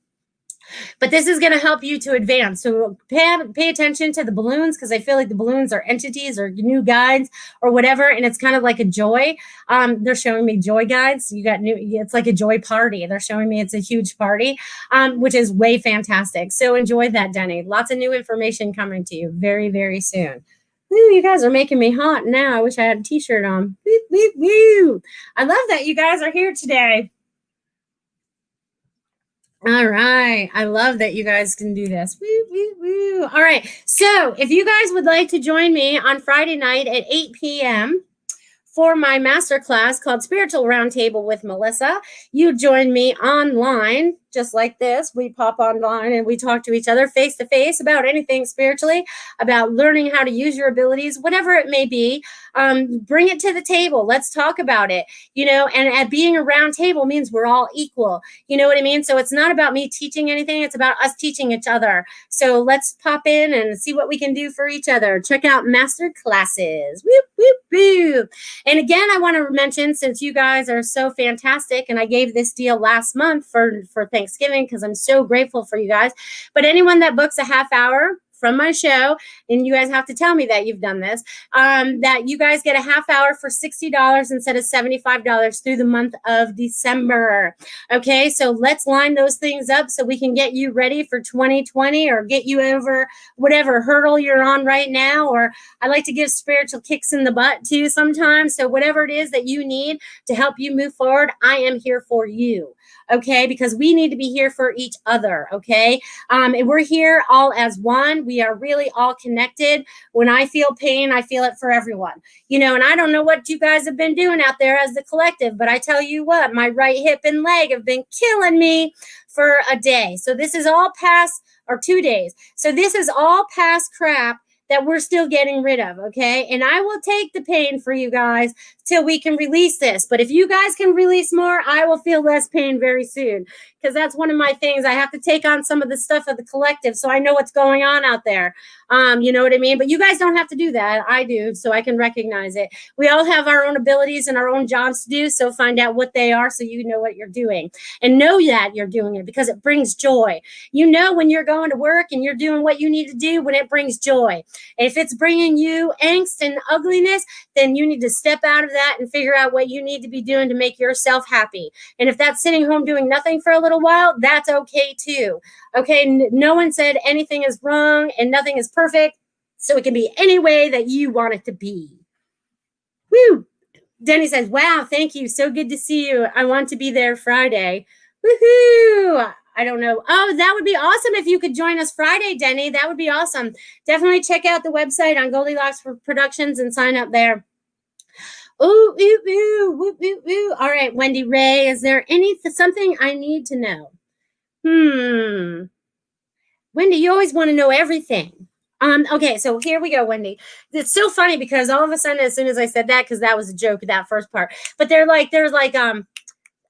But this is going to help you to advance. So pay attention to the balloons, because I feel like the balloons are entities or new guides or whatever. And it's kind of like a joy. They're showing me joy guides. You got it's like a joy party. They're showing me it's a huge party, which is way fantastic. So enjoy that, Denny. Lots of new information coming to you very, very soon. Woo, you guys are making me hot now. I wish I had a t-shirt on. Woo, woo, woo. I love that you guys are here today. All right. I love that you guys can do this. Woo, woo, woo. All right. So if you guys would like to join me on Friday night at 8 p.m. for my masterclass called Spiritual Roundtable with Melissa, you join me online, just like this. We pop online and we talk to each other face to face about anything spiritually, about learning how to use your abilities, whatever it may be. Bring it to the table. Let's talk about it, and at being a round table means we're all equal. You know what I mean? So it's not about me teaching anything. It's about us teaching each other. So let's pop in and see what we can do for each other. Check out master classes. Whoop, whoop, whoop. And again, I want to mention, since you guys are so fantastic, and I gave this deal last month for Thanksgiving, because I'm so grateful for you guys. But anyone that books a half hour from my show, and you guys have to tell me that you've done this, that you guys get a half hour for $60 instead of $75 through the month of December. Okay, so let's line those things up so we can get you ready for 2020 or get you over whatever hurdle you're on right now. Or I like to give spiritual kicks in the butt too sometimes. So whatever it is that you need to help you move forward, I am here for you. Okay, because we need to be here for each other. Okay, and we're here all as one. We are really all connected. When I feel pain, I feel it for everyone. And I don't know what you guys have been doing out there as the collective, but I tell you what, my right hip and leg have been killing me for a day. So this is all past, or 2 days. So this is all past crap that we're still getting rid of, okay? And I will take the pain for you guys till we can release this. But if you guys can release more, I will feel less pain very soon, because that's one of my things. I have to take on some of the stuff of the collective so I know what's going on out there. You know what I mean? But you guys don't have to do that. I do, so I can recognize it. We all have our own abilities and our own jobs to do, so find out what they are so you know what you're doing. And know that you're doing it because it brings joy. You know when you're going to work and you're doing what you need to do when it brings joy. If it's bringing you angst and ugliness, then you need to step out of that and figure out what you need to be doing to make yourself happy. And if that's sitting home doing nothing for a little while, that's okay too. Okay, no one said anything is wrong and nothing is perfect, so it can be any way that you want it to be. Woo! Denny says, wow, thank you. So good to see you. I want to be there Friday. Woohoo! I don't know. Oh, that would be awesome if you could join us Friday, Denny. That would be awesome. Definitely check out the website on Goldylocks Productions and sign up there. Ooh, ooh, ooh, ooh, ooh, ooh. All right, Wendy Ray, is there something I need to know? Wendy, you always want to know everything. Okay, so here we go, Wendy. It's so funny because all of a sudden, as soon as I said that, because that was a joke, that first part, but there's like,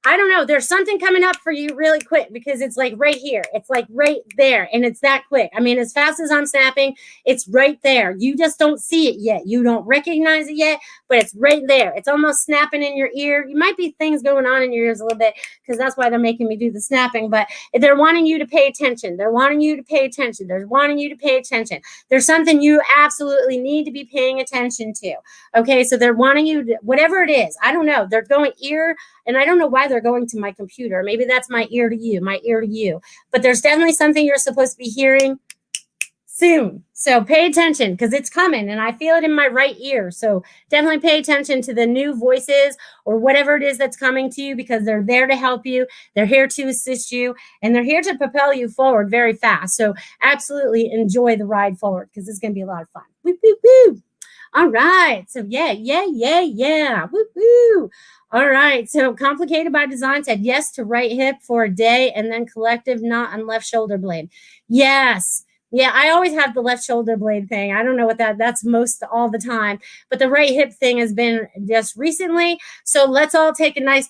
I don't know, there's something coming up for you really quick because it's like right here. It's like right there. And it's that quick. I mean, as fast as I'm snapping, it's right there. You just don't see it yet. You don't recognize it yet, but it's right there. It's almost snapping in your ear. You might be things going on in your ears a little bit because that's why they're making me do the snapping, but they're wanting you to pay attention. They're wanting you to pay attention. They're wanting you to pay attention. There's something you absolutely need to be paying attention to. Okay, so they're wanting you to, whatever it is, I don't know. They're going ear, and I don't know why they're going to my computer. Maybe that's my ear to you. But there's definitely something you're supposed to be hearing soon. So pay attention because it's coming, and I feel it in my right ear. So definitely pay attention to the new voices or whatever it is that's coming to you because they're there to help you. They're here to assist you, and they're here to propel you forward very fast. So absolutely enjoy the ride forward because it's going to be a lot of fun. Woo, woo, woo. All right. So yeah. Woo, woo. All right. So Complicated by Design said yes to right hip for a day and then collective knot on left shoulder blade. Yes. Yeah, I always have the left shoulder blade thing. I don't know what that's most all the time. But the right hip thing has been just recently. So let's all take a nice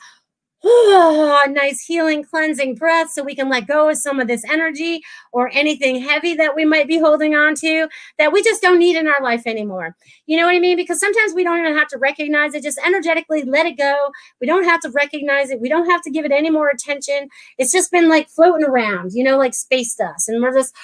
healing, cleansing breath so we can let go of some of this energy or anything heavy that we might be holding on to that we just don't need in our life anymore. You know what I mean? Because sometimes we don't even have to recognize it. Just energetically let it go. We don't have to recognize it. We don't have to give it any more attention. It's just been like floating around, like space dust. And we're just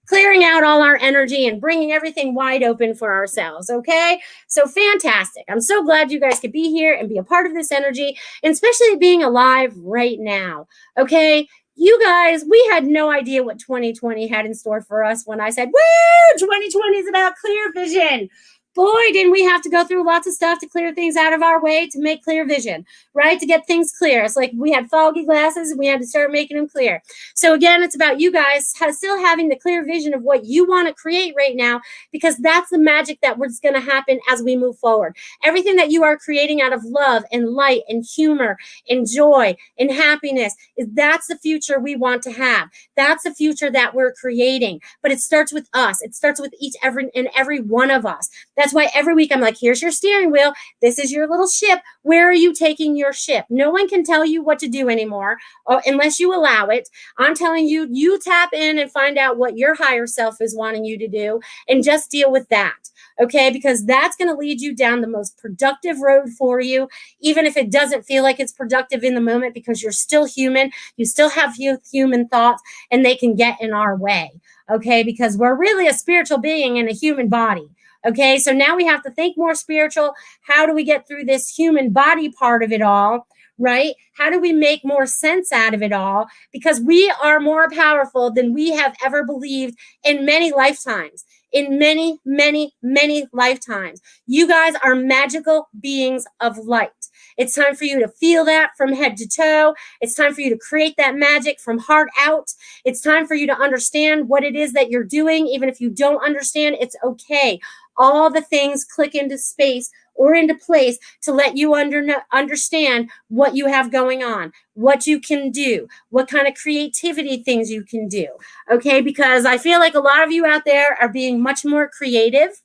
clearing out all our energy and bringing everything wide open for ourselves, okay? So fantastic. I'm so glad you guys could be here and be a part of this energy, and especially being alive right now, okay? You guys, we had no idea what 2020 had in store for us when I said, woo, 2020 is about clear vision. Boy, didn't we have to go through lots of stuff to clear things out of our way to make clear vision, right? To get things clear. It's like we had foggy glasses and we had to start making them clear. So again, it's about you guys still having the clear vision of what you want to create right now, because that's the magic that was going to happen as we move forward. Everything that you are creating out of love and light and humor and joy and happiness, that's the future we want to have. That's the future that we're creating. But it starts with us. It starts with every one of us. That's why every week I'm like, here's your steering wheel. This is your little ship. Where are you taking your ship? No one can tell you what to do anymore unless you allow it. I'm telling you, you tap in and find out what your higher self is wanting you to do and just deal with that. Okay, because that's going to lead you down the most productive road for you, even if it doesn't feel like it's productive in the moment, because you're still human. You still have human thoughts, and they can get in our way. Okay, because we're really a spiritual being in a human body. Okay, so now we have to think more spiritual. How do we get through this human body part of it all, right? How do we make more sense out of it all? Because we are more powerful than we have ever believed in many lifetimes. In many, many, many lifetimes. You guys are magical beings of light. It's time for you to feel that from head to toe. It's time for you to create that magic from heart out. It's time for you to understand what it is that you're doing. Even if you don't understand, it's okay. All the things click into space or into place to let you understand what you have going on, what you can do, what kind of creativity things you can do, okay? Because I feel like a lot of you out there are being much more creative.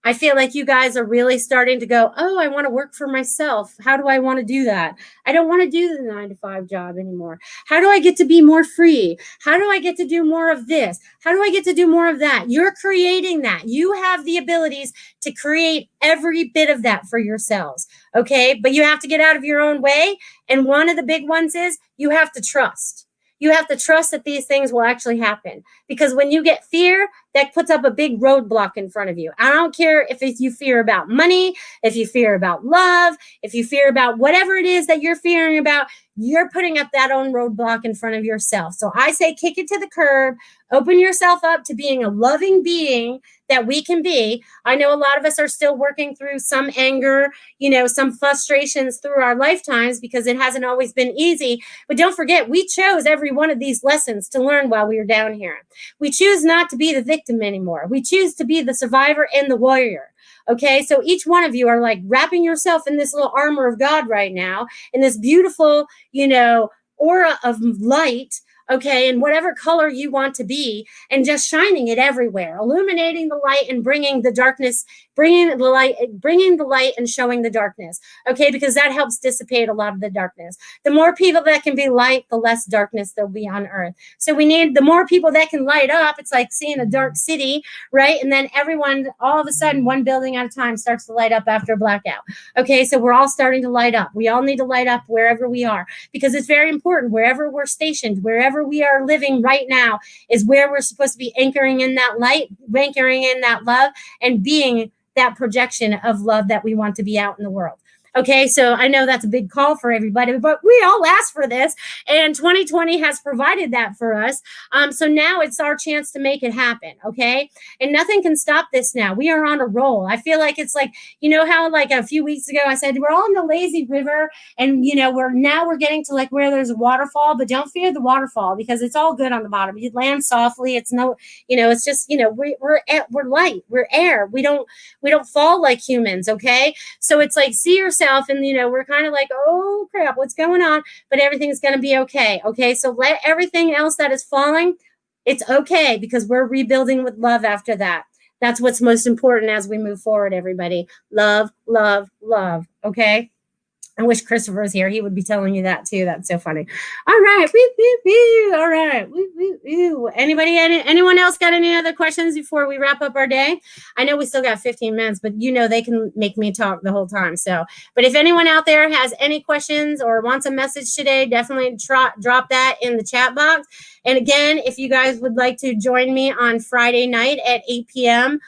I feel like you guys are really starting to go, oh, I want to work for myself. How do I want to do that? I don't want to do the 9-to-5 job anymore. How do I get to be more free? How do I get to do more of this? How do I get to do more of that? You're creating that. You have the abilities to create every bit of that for yourselves. Okay. But you have to get out of your own way. And one of the big ones is you have to trust. You have to trust that these things will actually happen. Because when you get fear, that puts up a big roadblock in front of you. I don't care if you fear about money, if you fear about love, if you fear about whatever it is that you're fearing about, you're putting up that own roadblock in front of yourself. So I say kick it to the curb, open yourself up to being a loving being that we can be. I know a lot of us are still working through some anger, some frustrations through our lifetimes because it hasn't always been easy. But don't forget, we chose every one of these lessons to learn while we were down here. We choose not to be the victim anymore. We choose to be the survivor and the warrior. Okay, so each one of you are like wrapping yourself in this little armor of God right now, in this beautiful, aura of light. Okay, and whatever color you want to be, and just shining it everywhere, illuminating the light and bringing the darkness, bringing the light and showing the darkness. Okay, because that helps dissipate a lot of the darkness. The more people that can be light, the less darkness there'll be on earth. So we need the more people that can light up. It's like seeing a dark city, right? And then everyone, all of a sudden, one building at a time starts to light up after a blackout. Okay, so we're all starting to light up. We all need to light up wherever we are, because it's very important. Wherever we're stationed, wherever we are living right now is where we're supposed to be anchoring in that light, anchoring in that love, and being that projection of love that we want to be out in the world. Okay, so I know that's a big call for everybody, but we all asked for this, and 2020 has provided that for us. So now it's our chance to make it happen, okay? And nothing can stop this now. We are on a roll. I feel like it's like, how like a few weeks ago I said, we're all in the lazy river, and we're getting to like where there's a waterfall, but don't fear the waterfall because it's all good on the bottom. You land softly. It's no, it's just, we're light, we're air. We don't fall like humans, okay? So it's like, see yourself. And we're kind of like, oh crap, what's going on? But everything's going to be okay. Okay, so let everything else that is falling, it's okay, because we're rebuilding with love after that. That's what's most important as we move forward, everybody. Love, love, love. Okay. I wish Christopher was here. He would be telling you that too. That's so funny. All right. Woo, woo, woo. All right. Woo, woo, woo. Anyone else got any other questions before we wrap up our day? I know we still got 15 minutes, but they can make me talk the whole time. So, but if anyone out there has any questions or wants a message today, definitely drop that in the chat box. And again, if you guys would like to join me on Friday night at 8 p.m.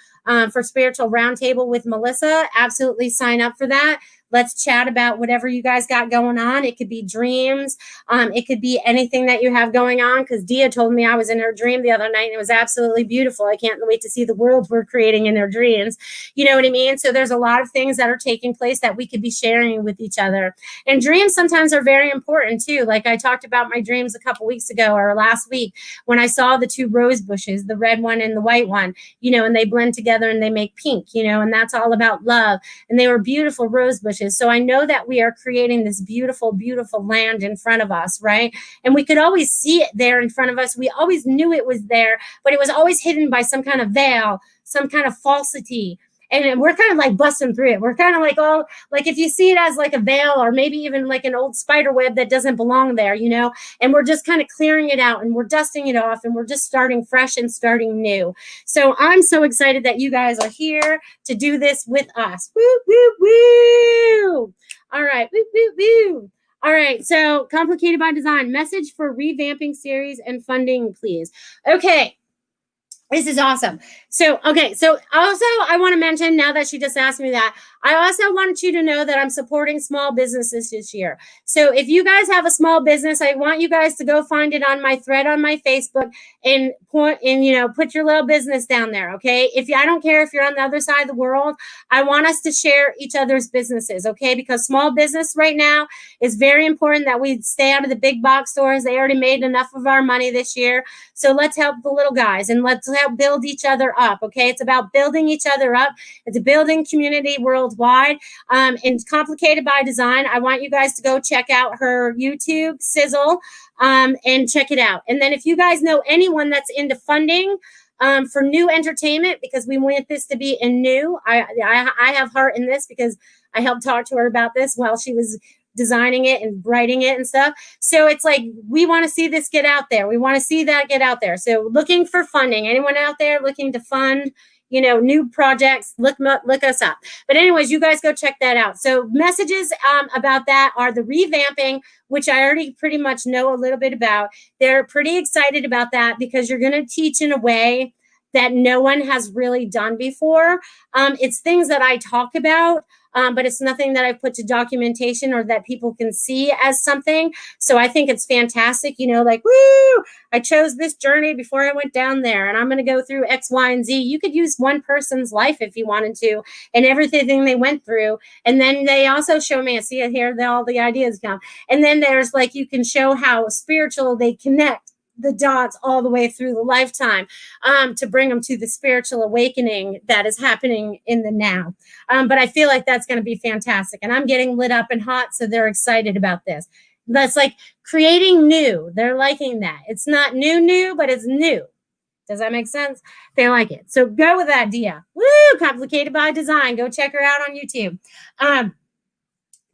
For Spiritual Roundtable with Melissa, absolutely sign up for that. Let's chat about whatever you guys got going on. It could be dreams. It could be anything that you have going on, because Dia told me I was in her dream the other night, and it was absolutely beautiful. I can't wait to see the worlds we're creating in her dreams. You know what I mean? So there's a lot of things that are taking place that we could be sharing with each other. And dreams sometimes are very important too. Like I talked about my dreams a couple weeks ago or last week when I saw the two rose bushes, the red one and the white one, and they blend together and they make pink, and that's all about love. And they were beautiful rose bushes. So I know that we are creating this beautiful, beautiful land in front of us, right? And we could always see it there in front of us. We always knew it was there, but it was always hidden by some kind of veil, some kind of falsity. And we're kind of like busting through it. We're kind of like, like if you see it as like a veil or maybe even like an old spider web that doesn't belong there, and we're just kind of clearing it out and we're dusting it off and we're just starting fresh and starting new. So I'm so excited that you guys are here to do this with us. Woo, woo, woo. All right. Woo, woo, woo. All right. So Complicated by Design, message for revamping series and funding, please. Okay. This is awesome. So, okay. So also I want to mention, now that she just asked me that, I also want you to know that I'm supporting small businesses this year. So if you guys have a small business, I want you guys to go find it on my thread on my Facebook and put your little business down there. Okay. I don't care if you're on the other side of the world, I want us to share each other's businesses. Okay. Because small business right now is very important that we stay out of the big box stores. They already made enough of our money this year. So let's help the little guys and let's help build each other up. Okay. It's about building each other up. It's a building community worldwide. And Complicated by Design, I want you guys to go check out her YouTube sizzle and check it out. And then if you guys know anyone that's into funding, for new entertainment, because we want this to be new. I have heart in this because I helped talk to her about this while she was designing it and writing it and stuff. So it's like, we want to see this get out there. We want to see that get out there. So looking for funding. Anyone out there looking to fund, new projects, look us up. But anyways, you guys go check that out. So messages about that are the revamping, which I already pretty much know a little bit about. They're pretty excited about that because you're going to teach in a way that no one has really done before. It's things that I talk about, but it's nothing that I've put to documentation or that people can see as something. So I think it's fantastic, like, woo, I chose this journey before I went down there, and I'm going to go through X, Y, and Z. You could use one person's life if you wanted to, and everything they went through. And then they also show me, I see it here, all the ideas come. And then there's like, you can show how spiritual they connect the dots all the way through the lifetime, to bring them to the spiritual awakening that is happening in the now. But I feel like that's going to be fantastic. And I'm getting lit up and hot, so they're excited about this. That's like creating new. They're liking that. It's not new, but it's new. Does that make sense? They like it. So go with that, Dia. Woo! Complicated by Design. Go check her out on YouTube.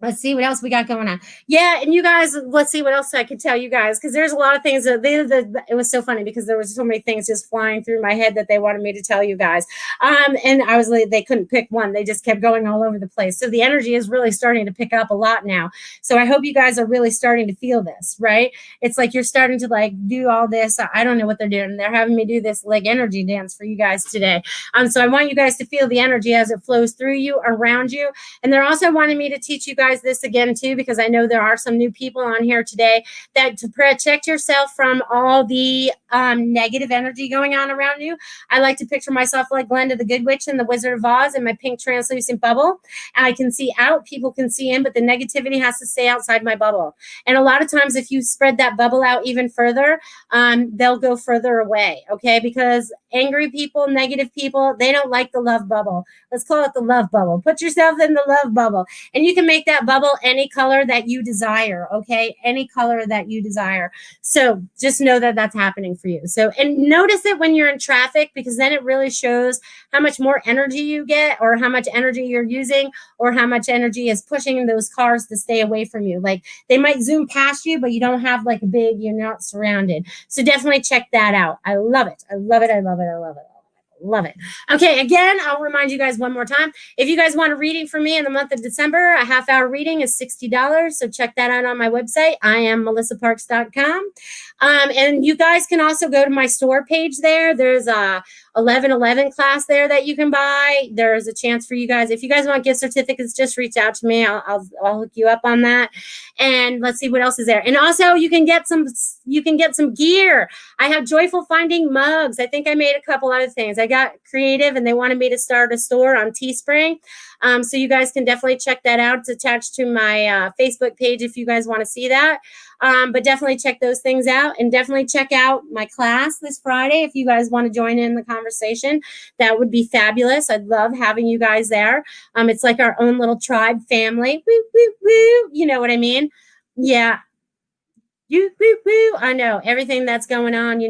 Let's see what else we got going on. Yeah, and you guys, let's see what else I could tell you guys, because there's a lot of things it was so funny because there was so many things just flying through my head that they wanted me to tell you guys. And I was like, they couldn't pick one. They just kept going all over the place. So the energy is really starting to pick up a lot now. So I hope you guys are really starting to feel this, right? It's like you're starting to like do all this. I don't know what they're doing. They're having me do this like energy dance for you guys today. So I want you guys to feel the energy as it flows through you, around you. And they're also wanting me to teach you guys this again too, because I know there are some new people on here today, that to protect yourself from all the negative energy going on around you. I like to picture myself like Glenda the Good Witch and the Wizard of Oz in my pink translucent bubble. And I can see out, people can see in, but the negativity has to stay outside my bubble. And a lot of times if you spread that bubble out even further, they'll go further away, okay? Because angry people, negative people, they don't like the love bubble. Let's call it the love bubble. Put yourself in the love bubble, and you can make that bubble any color that you desire, okay? Any color that you desire. So just know that that's happening for you. So, and notice it when you're in traffic, because then it really shows how much more energy you get, or how much energy you're using, or how much energy is pushing those cars to stay away from you. Like they might zoom past you, but you don't have like a big, you're not surrounded. So definitely check that out. I love it. I love it. I love it. I love it. Love it. Okay, again, I'll remind you guys one more time. If you guys want a reading from me in the month of December, a half-hour reading is $60. So check that out on my website. I am melissaparks.com. And you guys can also go to my store page there. There's a 11/11 class there that you can buy. There's a chance for you guys. If you guys want gift certificates, just reach out to me. I'll hook you up on that. And let's see what else is there. And also you can get some gear. I have Joyful Finding mugs. I think I made a couple other things. I got creative and they wanted me to start a store on Teespring. So you guys can definitely check that out. It's attached to my Facebook page if you guys want to see that. But definitely check those things out, and definitely check out my class this Friday if you guys want to join in the conversation. That would be fabulous. I'd love having you guys there. It's like our own little tribe family. Woo, woo, woo. You know what I mean? Yeah. Woo, woo, woo. I know everything that's going on,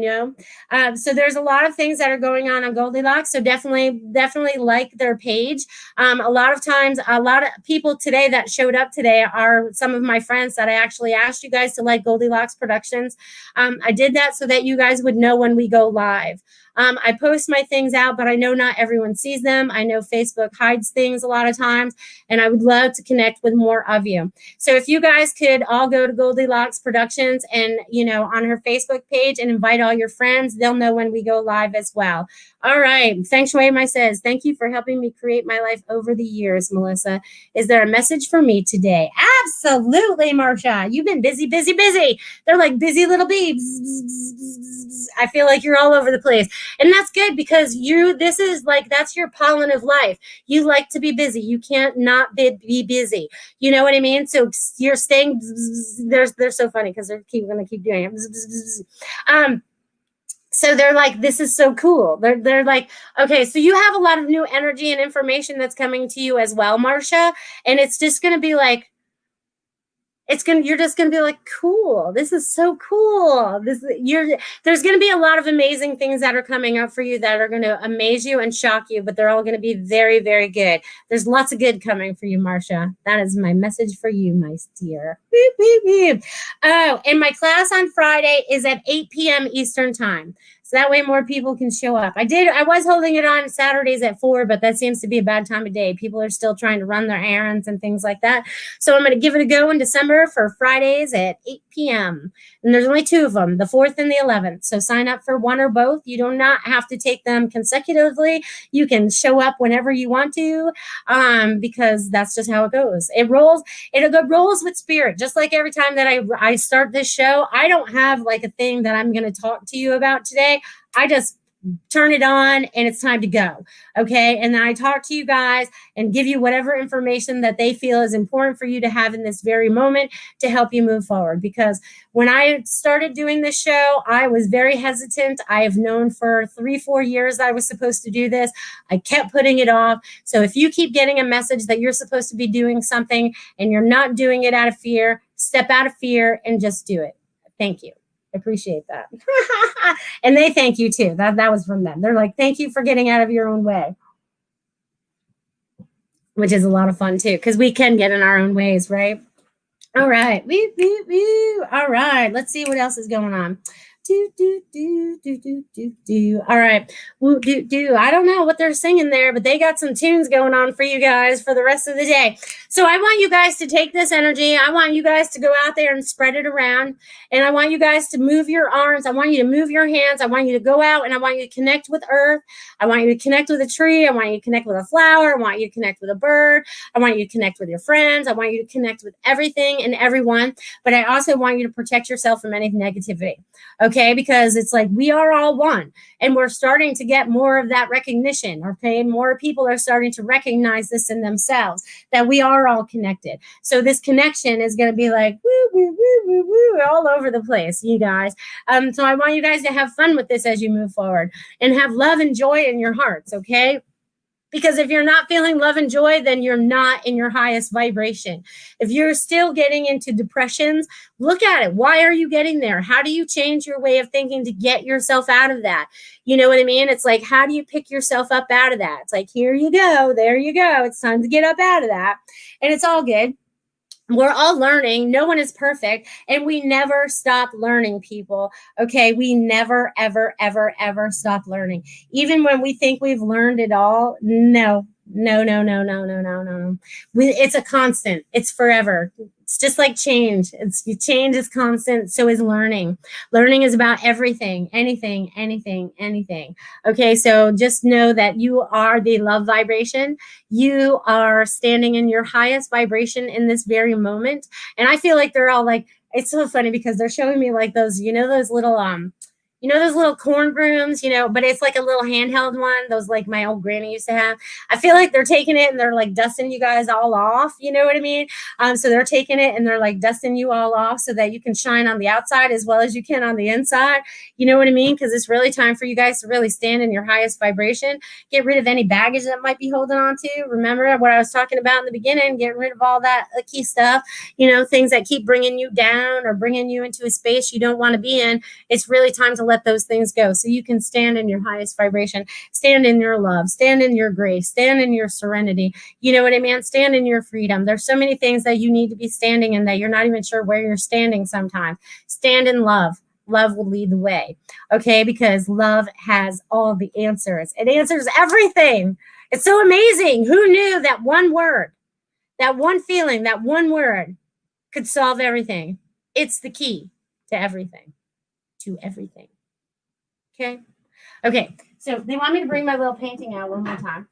So there's a lot of things that are going on Goldylocks. So definitely like their page. A lot of times, a lot of people today that showed up today are some of my friends that I actually asked you guys to like Goldylocks Productions. I did that so that you guys would know when we go live. I post my things out, but I know not everyone sees them. I know Facebook hides things a lot of times, and I would love to connect with more of you. So if you guys could all go to Goldylocks Productions and, on her Facebook page and invite all your friends, they'll know when we go live as well. All right. Feng Shui Mai says, thank you for helping me create my life over the years, Melissa. Is there a message for me today? Absolutely, Marsha. You've been busy, busy, busy. They're like busy little bees. I feel like you're all over the place. And that's good, because that's your pollen of life. You like to be busy. You can't not be busy. You know what I mean? So you're staying, they're so funny because they're going to keep doing it. So they're like, this is so cool. They're like, okay, so you have a lot of new energy and information that's coming to you as well, Marsha. And it's just going to be like, you're just gonna be like, cool, this is so cool. There's gonna be a lot of amazing things that are coming up for you that are gonna amaze you and shock you, but they're all gonna be very, very good. There's lots of good coming for you, Marcia. That is my message for you, my dear. Beep, beep, beep. Oh, and my class on Friday is at 8 p.m. Eastern time. So that way more people can show up. I was holding it on Saturdays at 4, but that seems to be a bad time of day. People are still trying to run their errands and things like that. So I'm going to give it a go in December for Fridays at 8 p.m. And there's only 2 of them, the 4th and the 11th. So sign up for one or both. You do not have to take them consecutively. You can show up whenever you want to, because that's just how it goes. It rolls with spirit. Just like every time that I start this show, I don't have like a thing that I'm going to talk to you about today. I just turn it on and it's time to go. Okay. And then I talk to you guys and give you whatever information that they feel is important for you to have in this very moment to help you move forward. Because when I started doing this show, I was very hesitant. I have known for 3-4 years I was supposed to do this. I kept putting it off. So if you keep getting a message that you're supposed to be doing something and you're not doing it out of fear, step out of fear and just do it. Thank you. Appreciate that. And they thank you too. That was from them. They're like, thank you for getting out of your own way, which is a lot of fun too, because we can get in our own ways, right? All right. Woo, woo, woo. All right. Let's see what else is going on. All right. Woo, do. I don't know what they're singing there, but they got some tunes going on for you guys for the rest of the day. So I want you guys to take this energy. I want you guys to go out there and spread it around. And I want you guys to move your arms. I want you to move your hands. I want you to go out and I want you to connect with earth. I want you to connect with a tree. I want you to connect with a flower. I want you to connect with a bird. I want you to connect with your friends. I want you to connect with everything and everyone. But I also want you to protect yourself from any negativity. Okay, because it's like we are all one and we're starting to get more of that recognition. Okay, more people are starting to recognize this in themselves, that we are all connected. So this connection is going to be like woo, woo, woo, woo, woo, all over the place, you guys. So I want you guys to have fun with this as you move forward and have love and joy in your hearts. Okay. Because if you're not feeling love and joy, then you're not in your highest vibration. If you're still getting into depressions, look at it. Why are you getting there? How do you change your way of thinking to get yourself out of that? You know what I mean? It's like, how do you pick yourself up out of that? It's like, here you go. There you go. It's time to get up out of that. And it's all good. We're all learning. No one is perfect. And we never stop learning, people. Okay. We never, ever, ever, ever stop learning. Even when we think we've learned it all. No. It's a constant. It's forever. It's just like change. Change is constant. So is learning. Learning is about everything, anything. Okay. So just know that you are the love vibration. You are standing in your highest vibration in this very moment. And I feel like they're all like, it's so funny because they're showing me like those, those little corn brooms, but it's like a little handheld one. Those like my old granny used to have. I feel like they're taking it and they're like dusting you guys all off. You know what I mean? So they're taking it and they're like dusting you all off so that you can shine on the outside as well as you can on the inside. You know what I mean? Because it's really time for you guys to really stand in your highest vibration. Get rid of any baggage that might be holding on to. Remember what I was talking about in the beginning? Get rid of all that icky stuff, things that keep bringing you down or bringing you into a space you don't want to be in. It's really time to let those things go so you can stand in your highest vibration, stand in your love, stand in your grace, stand in your serenity. You know what I mean? Stand in your freedom. There's so many things that you need to be standing in that you're not even sure where you're standing sometimes. Stand in love. Love will lead the way. Okay. Because love has all the answers. It answers everything. It's so amazing. Who knew that one word, that one feeling, that one word could solve everything? It's the key to everything. To everything. Okay. So they want me to bring my little painting out one more time.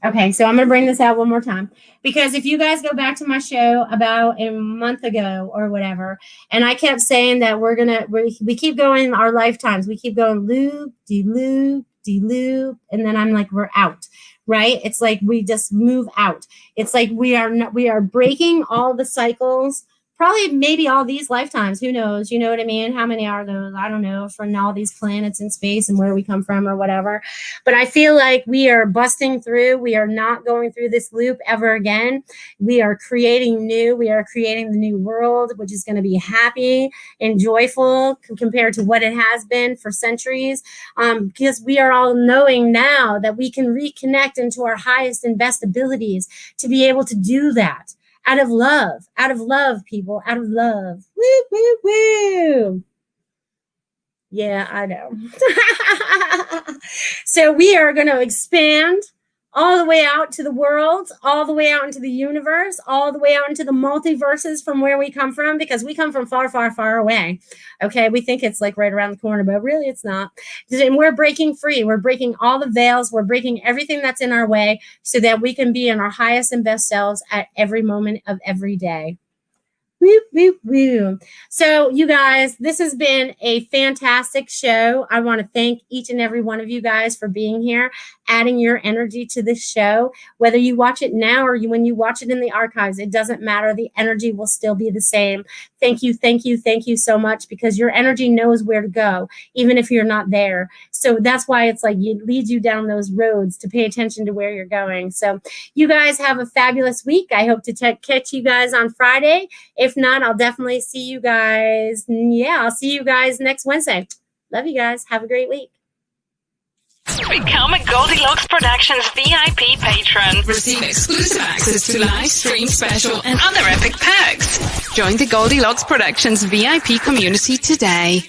Okay. So I'm going to bring this out one more time because if you guys go back to my show about a month ago or whatever, and I kept saying that we keep going our lifetimes. We keep going loop, de-loop, de-loop. And then I'm like, we're out, right? It's like, we just move out. It's like we are breaking all the cycles probably maybe all these lifetimes. Who knows? You know what I mean? How many are those? I don't know, from all these planets in space and where we come from or whatever. But I feel like we are busting through. We are not going through this loop ever again. We are creating new. We are creating the new world, which is going to be happy and joyful compared to what it has been for centuries. Because we are all knowing now that we can reconnect into our highest and best abilities to be able to do that. Out of love, people, out of love. Woo, woo, woo. Yeah, I know. So we are going to expand all the way out to the world, all the way out into the universe, all the way out into the multiverses from where we come from, because we come from far, far, far away. Okay, we think it's like right around the corner, but really it's not. And we're breaking free. We're breaking all the veils. We're breaking everything that's in our way so that we can be in our highest and best selves at every moment of every day. Woo, woo, woo. So you guys, this has been a fantastic show. I want to thank each and every one of you guys for being here, adding your energy to this show. Whether you watch it now or when you watch it in the archives, it doesn't matter. The energy will still be the same. Thank you, thank you, thank you so much, because your energy knows where to go, even if you're not there. So that's why it's like it leads you down those roads to pay attention to where you're going. So you guys have a fabulous week. I hope to catch you guys on Friday. If not, I'll definitely see you guys. Yeah, I'll see you guys next Wednesday. Love you guys. Have a great week. Become a Goldylocks Productions VIP patron. Receive exclusive access to live stream special and other epic perks. Join the Goldylocks Productions VIP community today.